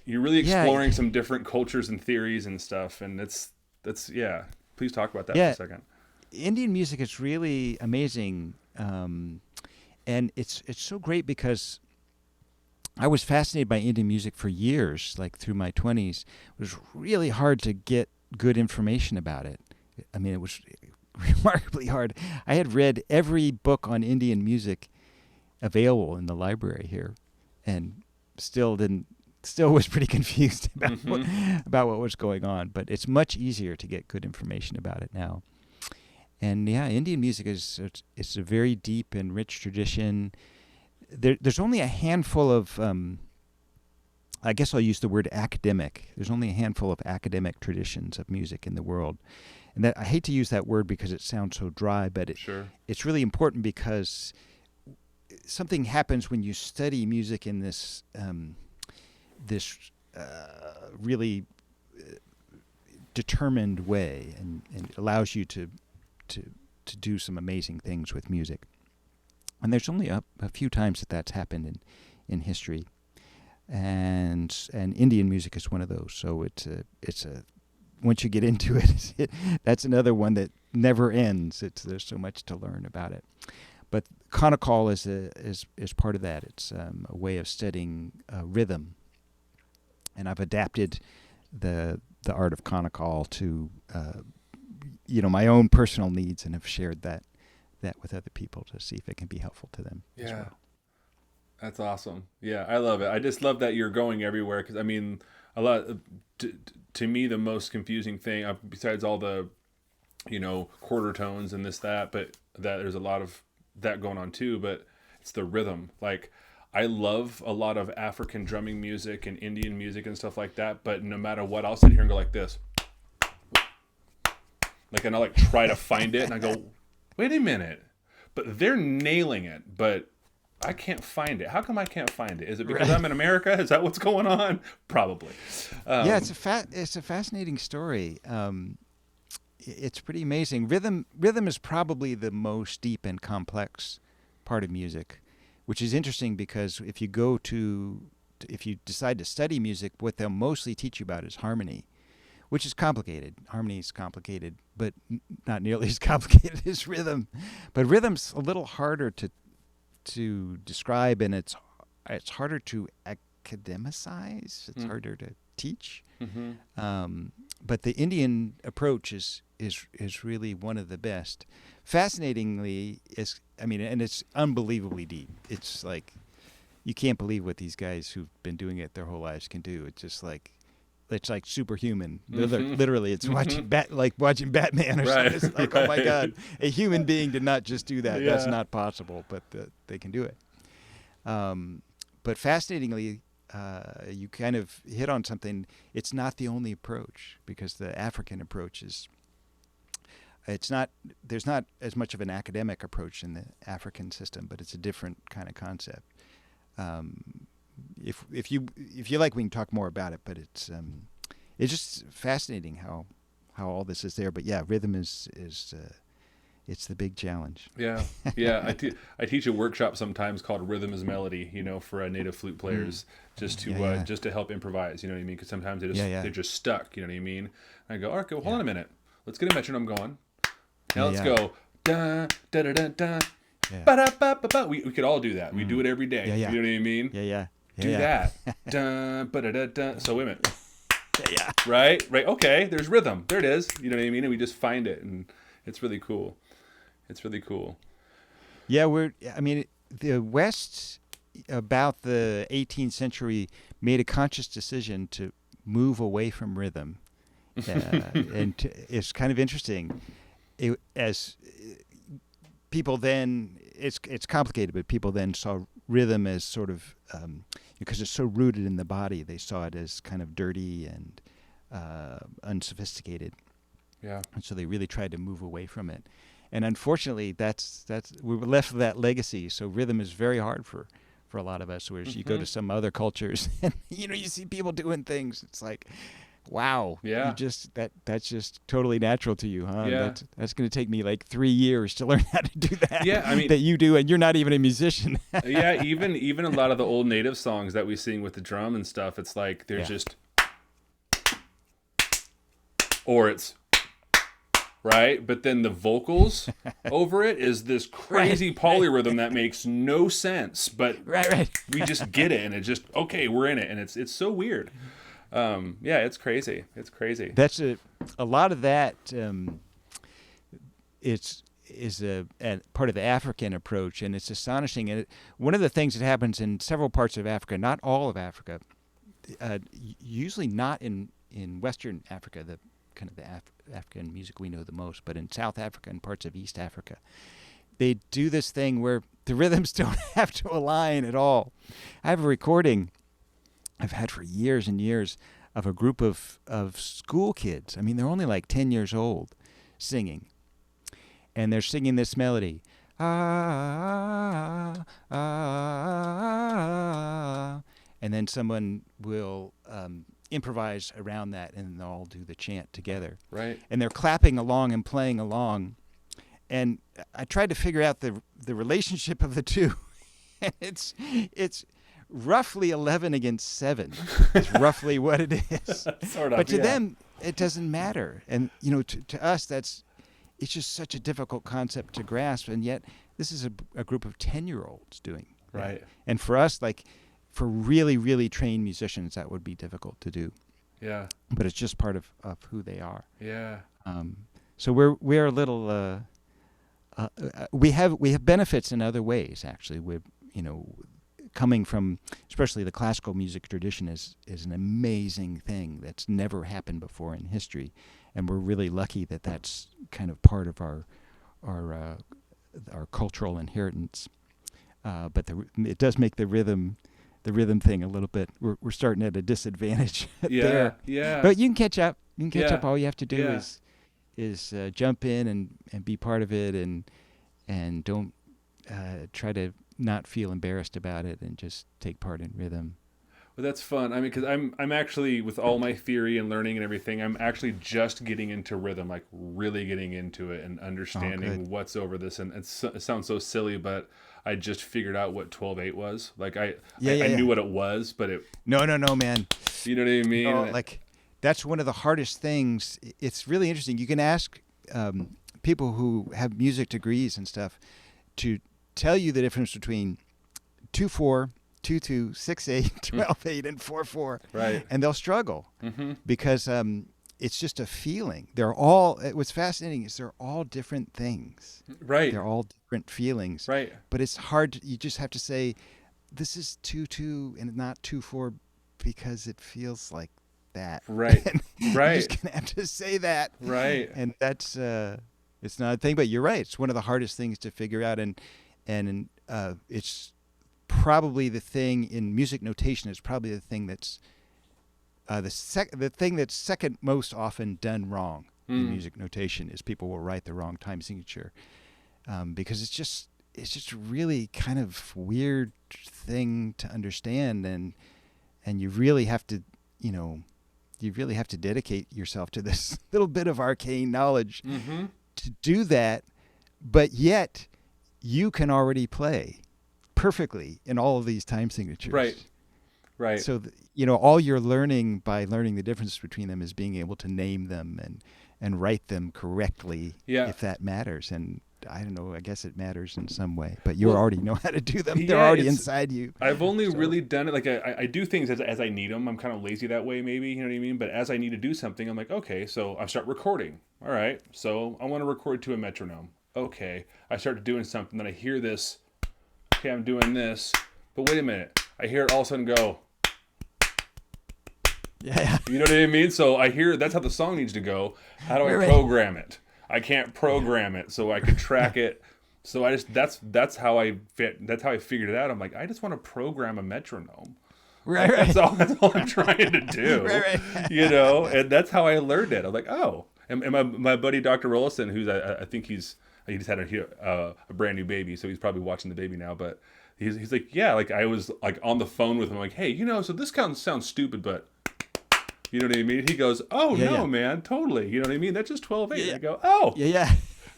You're really yeah, exploring some different cultures and theories and stuff, and that's yeah. Please talk about that for yeah. a second. Indian music is really amazing, and it's so great because I was fascinated by Indian music for years, like through my 20s. It was really hard to get good information about it. I mean, it was remarkably hard. I had read every book on Indian music available in the library here, and still was pretty confused about about what was going on. But it's much easier to get good information about it now. And yeah, Indian music it's a very deep and rich tradition. There's only a handful of, I guess I'll use the word academic. There's only a handful of academic traditions of music in the world. And that I hate to use that word because it sounds so dry, but it's really important because something happens when you study music in this really determined way, and it allows you to do some amazing things with music. And there's only a few times that's happened in history, and Indian music is one of those. So it's a once you get into it, that's another one that never ends. There's so much to learn about it. But Konakal is part of that. It's a way of studying rhythm, and I've adapted the art of Konakal to my own personal needs, and have shared that with other people to see if it can be helpful to them as well. That's awesome. Yeah, I love it. I just love that you're going everywhere, because I mean, to me, the most confusing thing, besides all the quarter tones and this that, but that there's a lot of that going on too, but it's the rhythm. Like, I love a lot of African drumming music and Indian music and stuff like that, but no matter what, I'll sit here and go like this, like, and I'll like try to find it, and I go, wait a minute, but they're nailing it, but I can't find it. How come I can't find it? Is it because I'm in America? Is that what's going on? Probably. Yeah, it's a fascinating story. It's pretty amazing. Rhythm is probably the most deep and complex part of music, which is interesting because if you decide to study music, what they'll mostly teach you about is harmony, which is complicated. Harmony is complicated, but not nearly as complicated as rhythm. But rhythm's a little harder to describe, and it's harder to academicize. It's harder to teach. But the Indian approach is really one of the best. Fascinatingly, and it's unbelievably deep. It's like you can't believe what these guys who've been doing it their whole lives can do. It's just like superhuman. Literally, it's watching Batman or something. It's like, oh my God, a human being did not just do that. Yeah. That's not possible, but they can do it. But fascinatingly, you kind of hit on something. It's not the only approach, because the African approach there's not as much of an academic approach in the African system, but it's a different kind of concept. If you like, we can talk more about it. But it's just fascinating how all this is there. But yeah, rhythm is it's the big challenge. Yeah. I teach a workshop sometimes called Rhythm is Melody, for native flute players, just to help improvise. You know what I mean? Because sometimes they're just stuck. You know what I mean? And I go, all right, hold on a minute. Let's get a metronome going. Now let's go da da da da da. Yeah. Ba-da-ba-ba-ba. We could all do that. We do it every day. Yeah. You know what I mean? Yeah. Do that. Dun, ba-da-da-da. So wait a minute. Yeah. Right? Okay, there's rhythm. There it is. You know what I mean? And we just find it, and it's really cool. Yeah, the West, about the 18th century, made a conscious decision to move away from rhythm. And it's kind of interesting. As people then, it's complicated, but people then saw rhythm as sort of, because it's so rooted in the body, they saw it as kind of dirty and unsophisticated. Yeah. And so they really tried to move away from it. And unfortunately, that's we were left with that legacy. So rhythm is very hard for a lot of us. Whereas you go to some other cultures, and you see people doing things. It's like, wow, yeah, that's just totally natural to you, huh? Yeah. That's going to take me like 3 years to learn how to do that. Yeah, I mean, that you do, and you're not even a musician. Yeah, even a lot of the old native songs that we sing with the drum and stuff, it's like there's just, or it's, right? But then the vocals over it is this crazy polyrhythm that makes no sense, but right. we just get it, and it's just okay, we're in it, and it's so weird. Yeah, it's crazy. It's crazy. That's a lot of that. It's is a part of the African approach, and it's astonishing. And one of the things that happens in several parts of Africa, not all of Africa, usually not in Western Africa, the kind of the African music we know the most, but in South Africa and parts of East Africa, they do this thing where the rhythms don't have to align at all. I have a recording I've had for years and years of a group of school kids. I mean, they're only like 10 years old, singing. And they're singing this melody. Ah, ah, ah, and then someone will improvise around that, and they'll all do the chant together. Right. And they're clapping along and playing along. And I tried to figure out the relationship of the two. And it's roughly 11 against 7. It's roughly what it is. Sort of, but to yeah. them, it doesn't matter. And, you know, to us, it's just such a difficult concept to grasp. And yet this is a group of 10-year-olds doing that. Right. And for us, like, for really, really trained musicians, that would be difficult to do. Yeah. But it's just part of who they are. Yeah. So we're a little... we have benefits in other ways, actually. We're, you know, coming from, especially the classical music tradition is an amazing thing that's never happened before in history, and we're really lucky that that's kind of part of our cultural inheritance. But it does make the rhythm thing a little bit. We're starting at a disadvantage there. Yeah. But you can catch up. You can catch Yeah. up. All you have to do Yeah. is jump in and be part of it, and don't try to not feel embarrassed about it, and just take part in rhythm. Well, that's fun. I mean, because I'm actually, with all my theory and learning and everything, I'm actually just getting into rhythm, like really getting into it and understanding what's over this. And it sounds so silly, but I just figured out what 12/8 was. Like I knew what it was, but it. No, man. You know what I mean? No, like that's one of the hardest things. It's really interesting. You can ask people who have music degrees and stuff to tell you the difference between 2/4, 2/2, 6/8, 12/8, and 4/4. Right. And they'll struggle Mm-hmm. because it's just a feeling. They're all. What's fascinating is they're all different things. Right. They're all different feelings. Right. But it's hard. You just have to say, this is 2/2 and not 2/4 because it feels like that. Right. Right. You're just gonna have to say that. Right. And that's it's not a thing, but you're right. It's one of the hardest things to figure out, and it's probably the thing in music notation is probably the thing that's the thing that's second most often done wrong in music notation is people will write the wrong time signature because it's just really kind of weird thing to understand, and you really have to dedicate yourself to this little bit of arcane knowledge to do that, but yet you can already play perfectly in all of these time signatures. Right. So, all you're learning by learning the difference between them is being able to name them and write them correctly, if that matters. And I don't know, I guess it matters in some way, but you already know how to do them. They're already inside you. I've only really done it, like I do things as I need them. I'm kind of lazy that way, maybe, you know what I mean? But as I need to do something, I'm like, okay, so I start recording. All right, so I want to record to a metronome. Okay, I start doing something, then I hear this. Okay, I'm doing this, but wait a minute. I hear it all of a sudden go. Yeah. You know what I mean? So I hear that's how the song needs to go. How do I program it? I can't program it, so I could track it. So I just that's how I figured it out. I'm like, I just want to program a metronome. Right. That's all I'm trying to do. Right. And that's how I learned it. I'm like, oh. And my buddy Dr. Rollison, who's I think he just had a brand new baby, so he's probably watching the baby now. But he's like, yeah, like I was like on the phone with him, like, hey, so this sounds stupid, but you know what I mean? He goes, oh no, man, totally. You know what I mean? That's just 12/8. Yeah. I go, oh Yeah.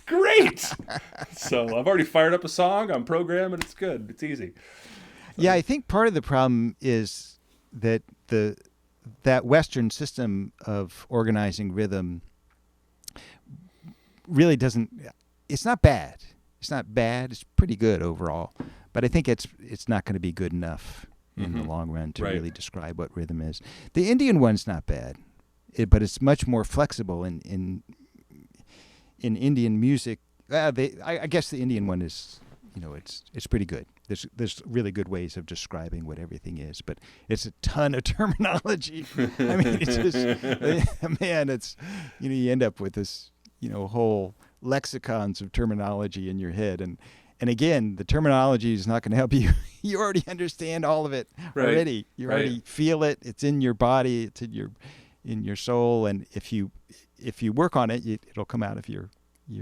great. So I've already fired up a song. I'm programming. It's good. It's easy. So. Yeah, I think part of the problem is that that Western system of organizing rhythm really doesn't. It's not bad. It's not bad. It's pretty good overall. But I think it's not going to be good enough in the long run to Right. really describe what rhythm is. The Indian one's not bad, but it's much more flexible in Indian music. I guess the Indian one is, it's pretty good. There's really good ways of describing what everything is, but it's a ton of terminology. I mean, it's just, man, it's, you end up with this, whole lexicons of terminology in your head, and again, the terminology is not going to help you. You already understand all of it already. You already feel it. It's in your body. It's in your soul, and if you work on it, it'll come out of your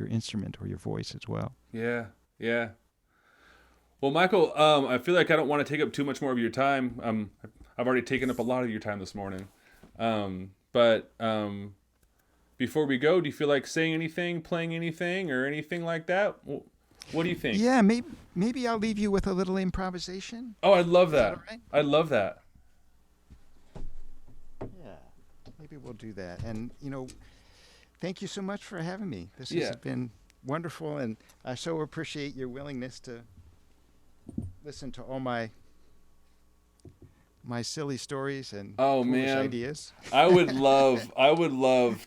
instrument or your voice as well. Yeah, yeah. Well, Michael, I feel like I don't want to take up too much more of your time. I've already taken up a lot of your time this morning. But before we go, do you feel like saying anything, playing anything, or anything like that? What do you think? Yeah, maybe I'll leave you with a little improvisation. Oh, I'd love that. Is that all right? I'd love that. Yeah, maybe we'll do that. And thank you so much for having me. This Yeah. has been wonderful, and I so appreciate your willingness to listen to all my silly stories and Oh, foolish man. ideas. I would love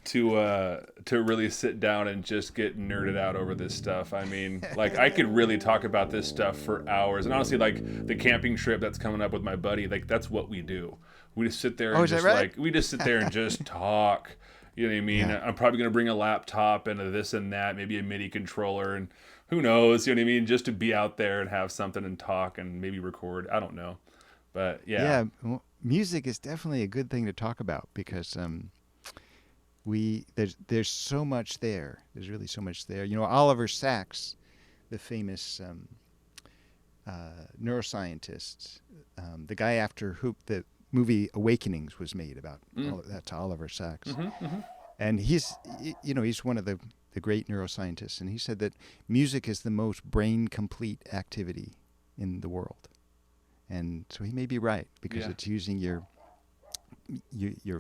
to really sit down and just get nerded out over this stuff. I mean, like, I could really talk about this stuff for hours. And honestly, like, the camping trip that's coming up with my buddy, like, that's what we do. We just sit there and is that just right? we just sit there and just talk. You know what I mean? Yeah. I'm probably gonna bring a laptop and a this and that, maybe a MIDI controller, and who knows? You know what I mean? Just to be out there and have something and talk and maybe record. I don't know, but yeah. Yeah, well, music is definitely a good thing to talk about because there's so much there. There's really so much there. Oliver Sacks, the famous neuroscientist, the guy after who the movie Awakenings was made about. That's Oliver Sacks, and he's one of the great neuroscientists, and he said that music is the most brain complete activity in the world. And so he may be right because it's using your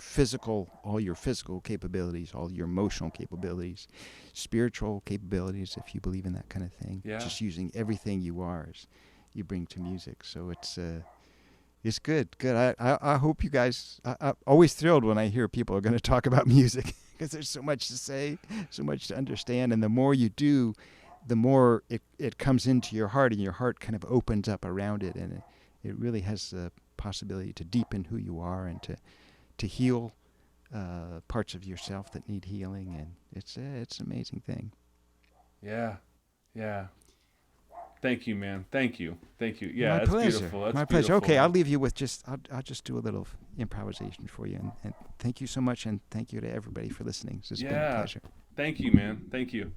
physical, all your physical capabilities, all your emotional capabilities, spiritual capabilities, if you believe in that kind of thing. Yeah. Just using everything you are as you bring to music. So it's good. I hope you guys. I'm always thrilled when I hear people are going to talk about music because there's so much to say, so much to understand, and the more you do, the more it comes into your heart, and your heart kind of opens up around it, and it really has the possibility to deepen who you are and to heal parts of yourself that need healing, and it's an amazing thing. Yeah. Thank you, man. Thank you. Yeah, My that's pleasure. beautiful. That's My pleasure. beautiful. Okay, I'll leave you with I'll just do a little improvisation for you, and thank you so much, and thank you to everybody for listening. It's been a pleasure. Thank you, man. Thank you.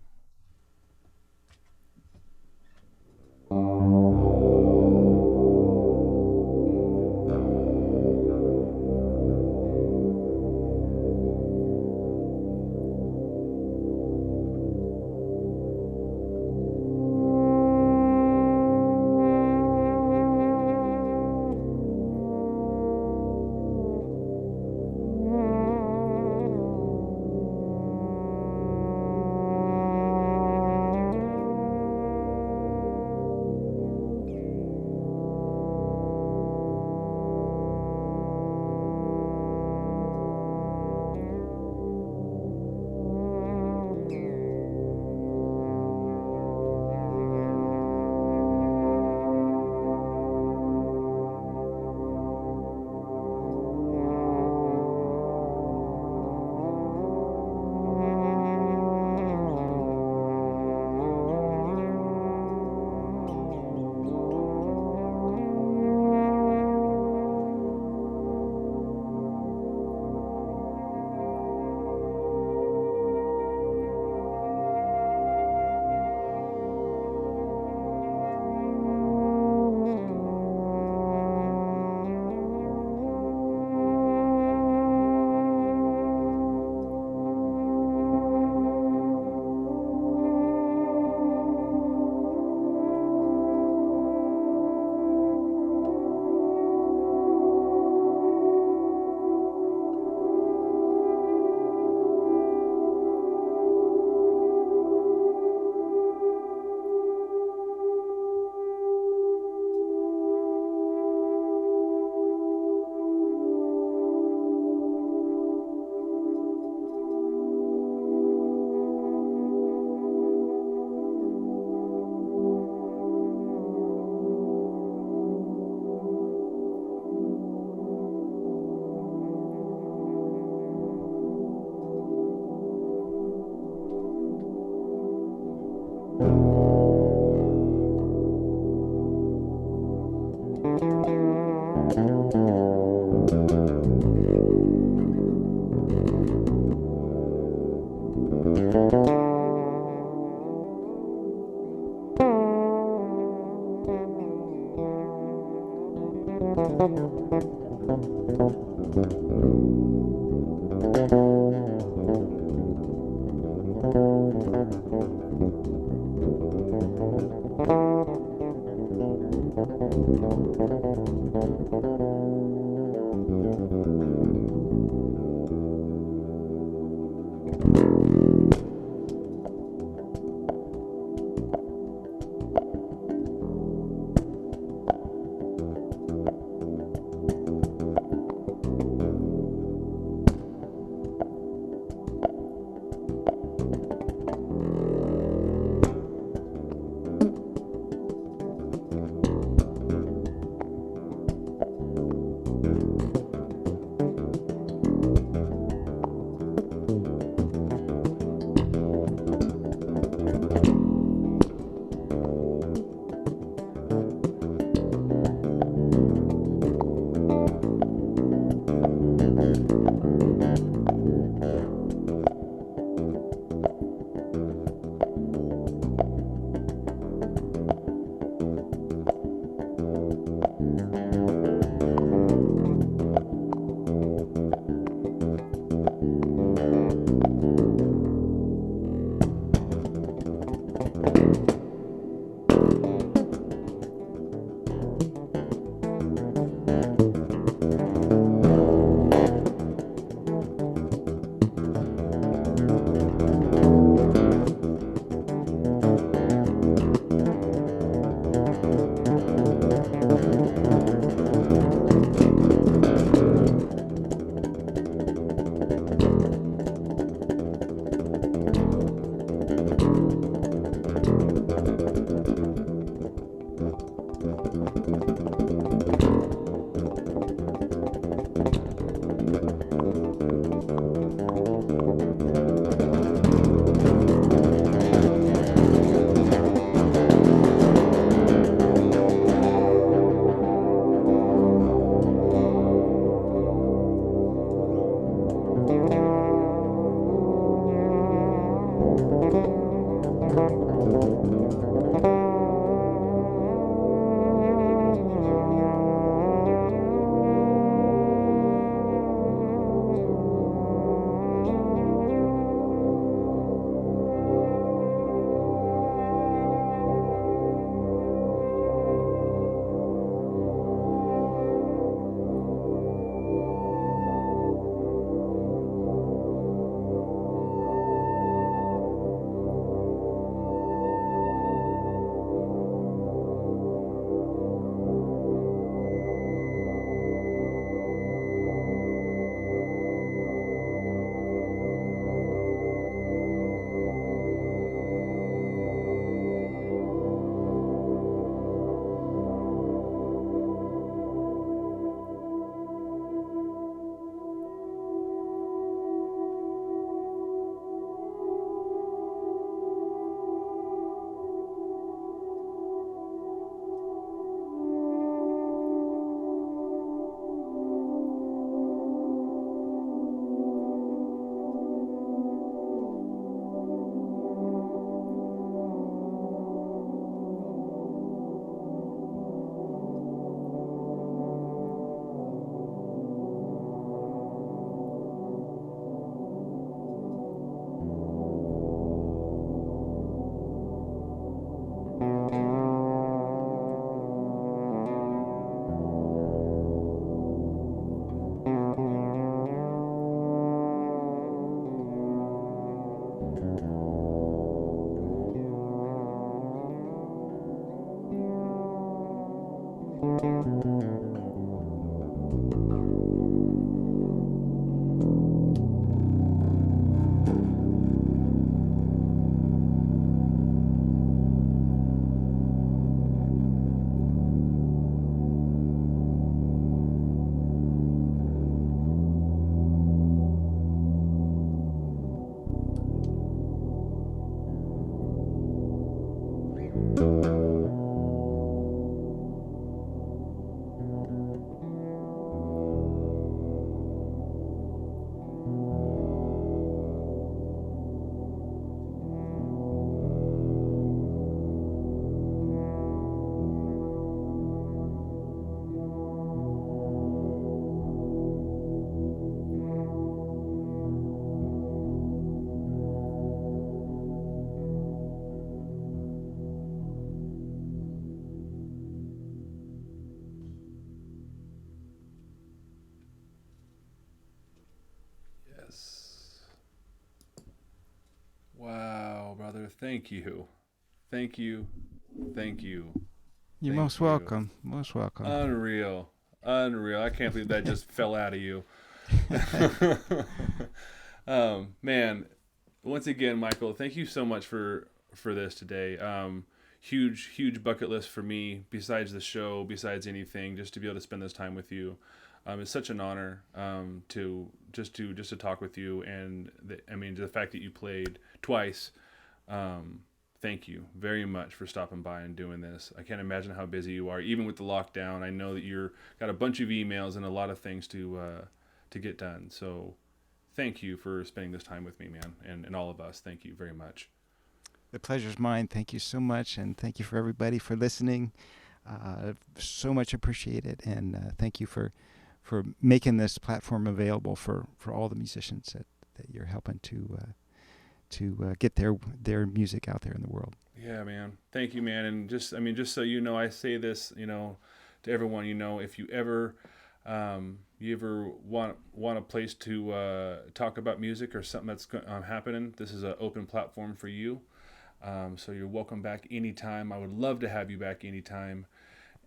Wow, brother. Thank you. Thank you. Thank you. You're Thank most you. welcome. Most welcome. Unreal. Unreal. I can't believe that just fell out of you. Man, once again, Michael, thank you so much for this today. Huge bucket list for me. Besides the show, besides anything, just to be able to spend this time with you, it's such an honor to talk with you. And I mean, the fact that you played twice. Um, Thank you very much for stopping by and doing this. I can't imagine how busy you are, even with the lockdown. I know that you're got a bunch of emails and a lot of things to get done. So thank you for spending this time with me, man, and all of us. Thank you very much. The pleasure's mine. Thank you so much, and thank you for everybody for listening. So much appreciated, and thank you for making this platform available for all the musicians that you're helping to get their music out there in the world. Yeah, man. Thank you, man. And just, I mean, just so you know, I say this, to everyone. If you ever want a place to talk about music or something that's happening, this is an open platform for you. So you're welcome back anytime. I would love to have you back anytime.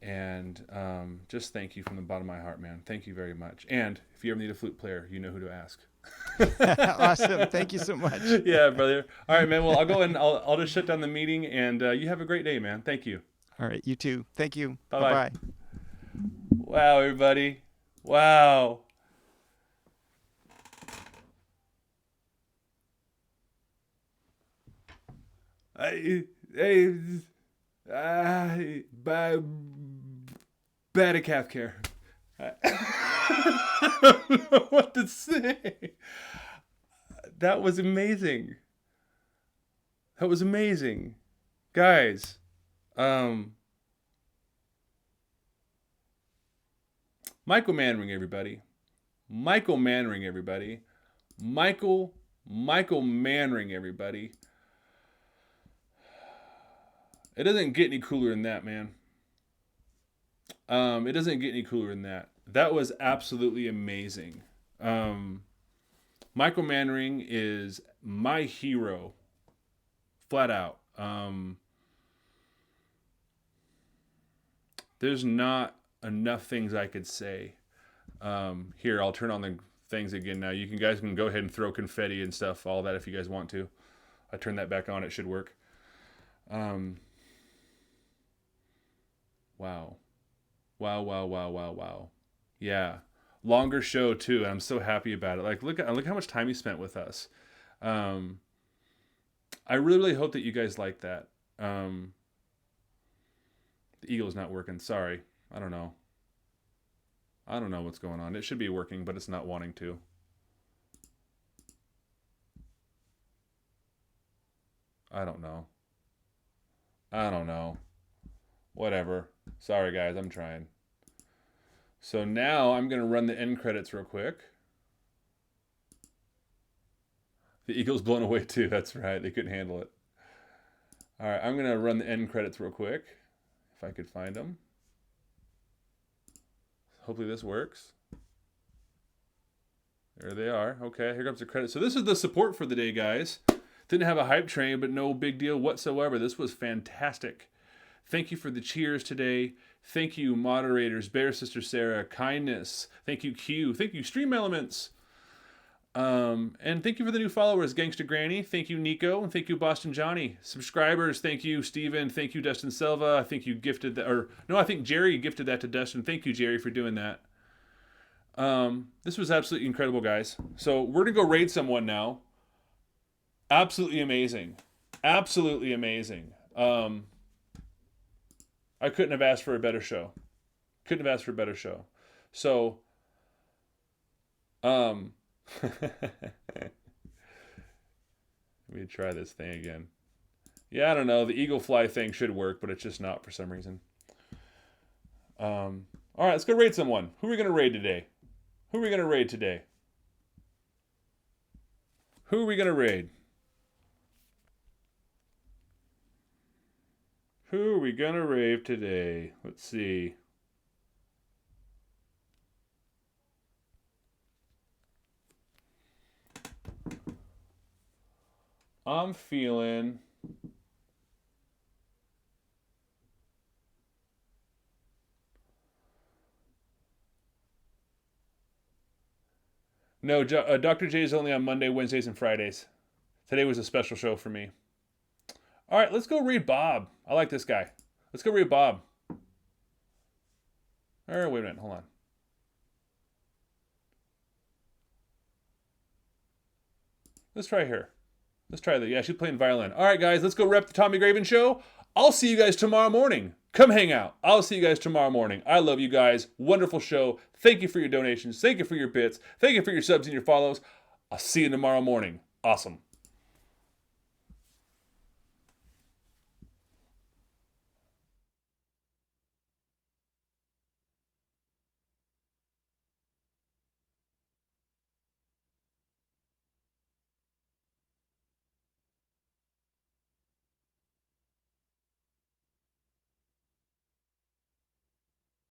And just thank you from the bottom of my heart, man. Thank you very much. And if you ever need a flute player, you know who to ask. Awesome. Thank you so much. Yeah, brother. All right, man. Well, I'll go and I'll just shut down the meeting, and you have a great day, man. Thank you. All right. You too. Thank you. Bye Bye bye. bye. Wow, everybody. Wow. Hey, by bad calf care. I don't know what to say. That was amazing. That was amazing, guys. Um, Michael Manring, everybody. Michael Manring, everybody. Michael Manring, everybody. It doesn't get any cooler than that, man. It doesn't get any cooler than that. That was absolutely amazing. Michael Manring is my hero, flat out. There's not enough things I could say. Here, I'll turn on the things again now. Guys can go ahead and throw confetti and stuff, all that if you guys want to. I turn that back on. It should work. Wow. Wow. Yeah. Longer show too, and I'm so happy about it. Like look how much time he spent with us. I really hope that you guys like that. The Eagle's not working. Sorry. I don't know. I don't know what's going on. It should be working, but it's not wanting to. I don't know. I don't know. Whatever. Sorry, guys. I'm trying. So now I'm going to run the end credits real quick. The Eagle's blown away too. That's right. They couldn't handle it. All right. I'm going to run the end credits real quick. If I could find them. Hopefully this works. There they are. Okay, here comes the credits. So this is the support for the day, guys. Didn't have a hype train, but no big deal whatsoever. This was fantastic. Thank you for the cheers today. Thank you, moderators, Bear Sister Sarah, Kindness. Thank you, Q. Thank you, Stream Elements. And thank you for the new followers, Gangsta Granny. Thank you, Nico. And thank you, Boston Johnny. Subscribers, thank you, Steven. Thank you, Dustin Silva. I think you gifted that, or no, I think Jerry gifted that to Dustin. Thank you, Jerry, for doing that. This was absolutely incredible, guys. So we're going to go raid someone now. Absolutely amazing. Absolutely amazing. I couldn't have asked for a better show. Couldn't have asked for a better show. So, let me try this thing again. Yeah, I don't know. The Eagle Fly thing should work, but it's just not for some reason. All right, let's go raid someone. Who are we going to raid today? Who are we going to raid today? Who are we going to raid? Who are we going to raid today? Let's see. I'm feeling. No, Dr. J is only on Monday, Wednesdays, and Fridays. Today was a special show for me. All right, let's go read Bob. I like this guy. Let's go read Bob. Wait a minute. Hold on. Let's try here. Let's try that. Yeah, she's playing violin. All right, guys, let's go rep the Tommy Graven Show. I'll see you guys tomorrow morning. Come hang out. I'll see you guys tomorrow morning. I love you guys. Wonderful show. Thank you for your donations. Thank you for your bits. Thank you for your subs and your follows. I'll see you tomorrow morning. Awesome.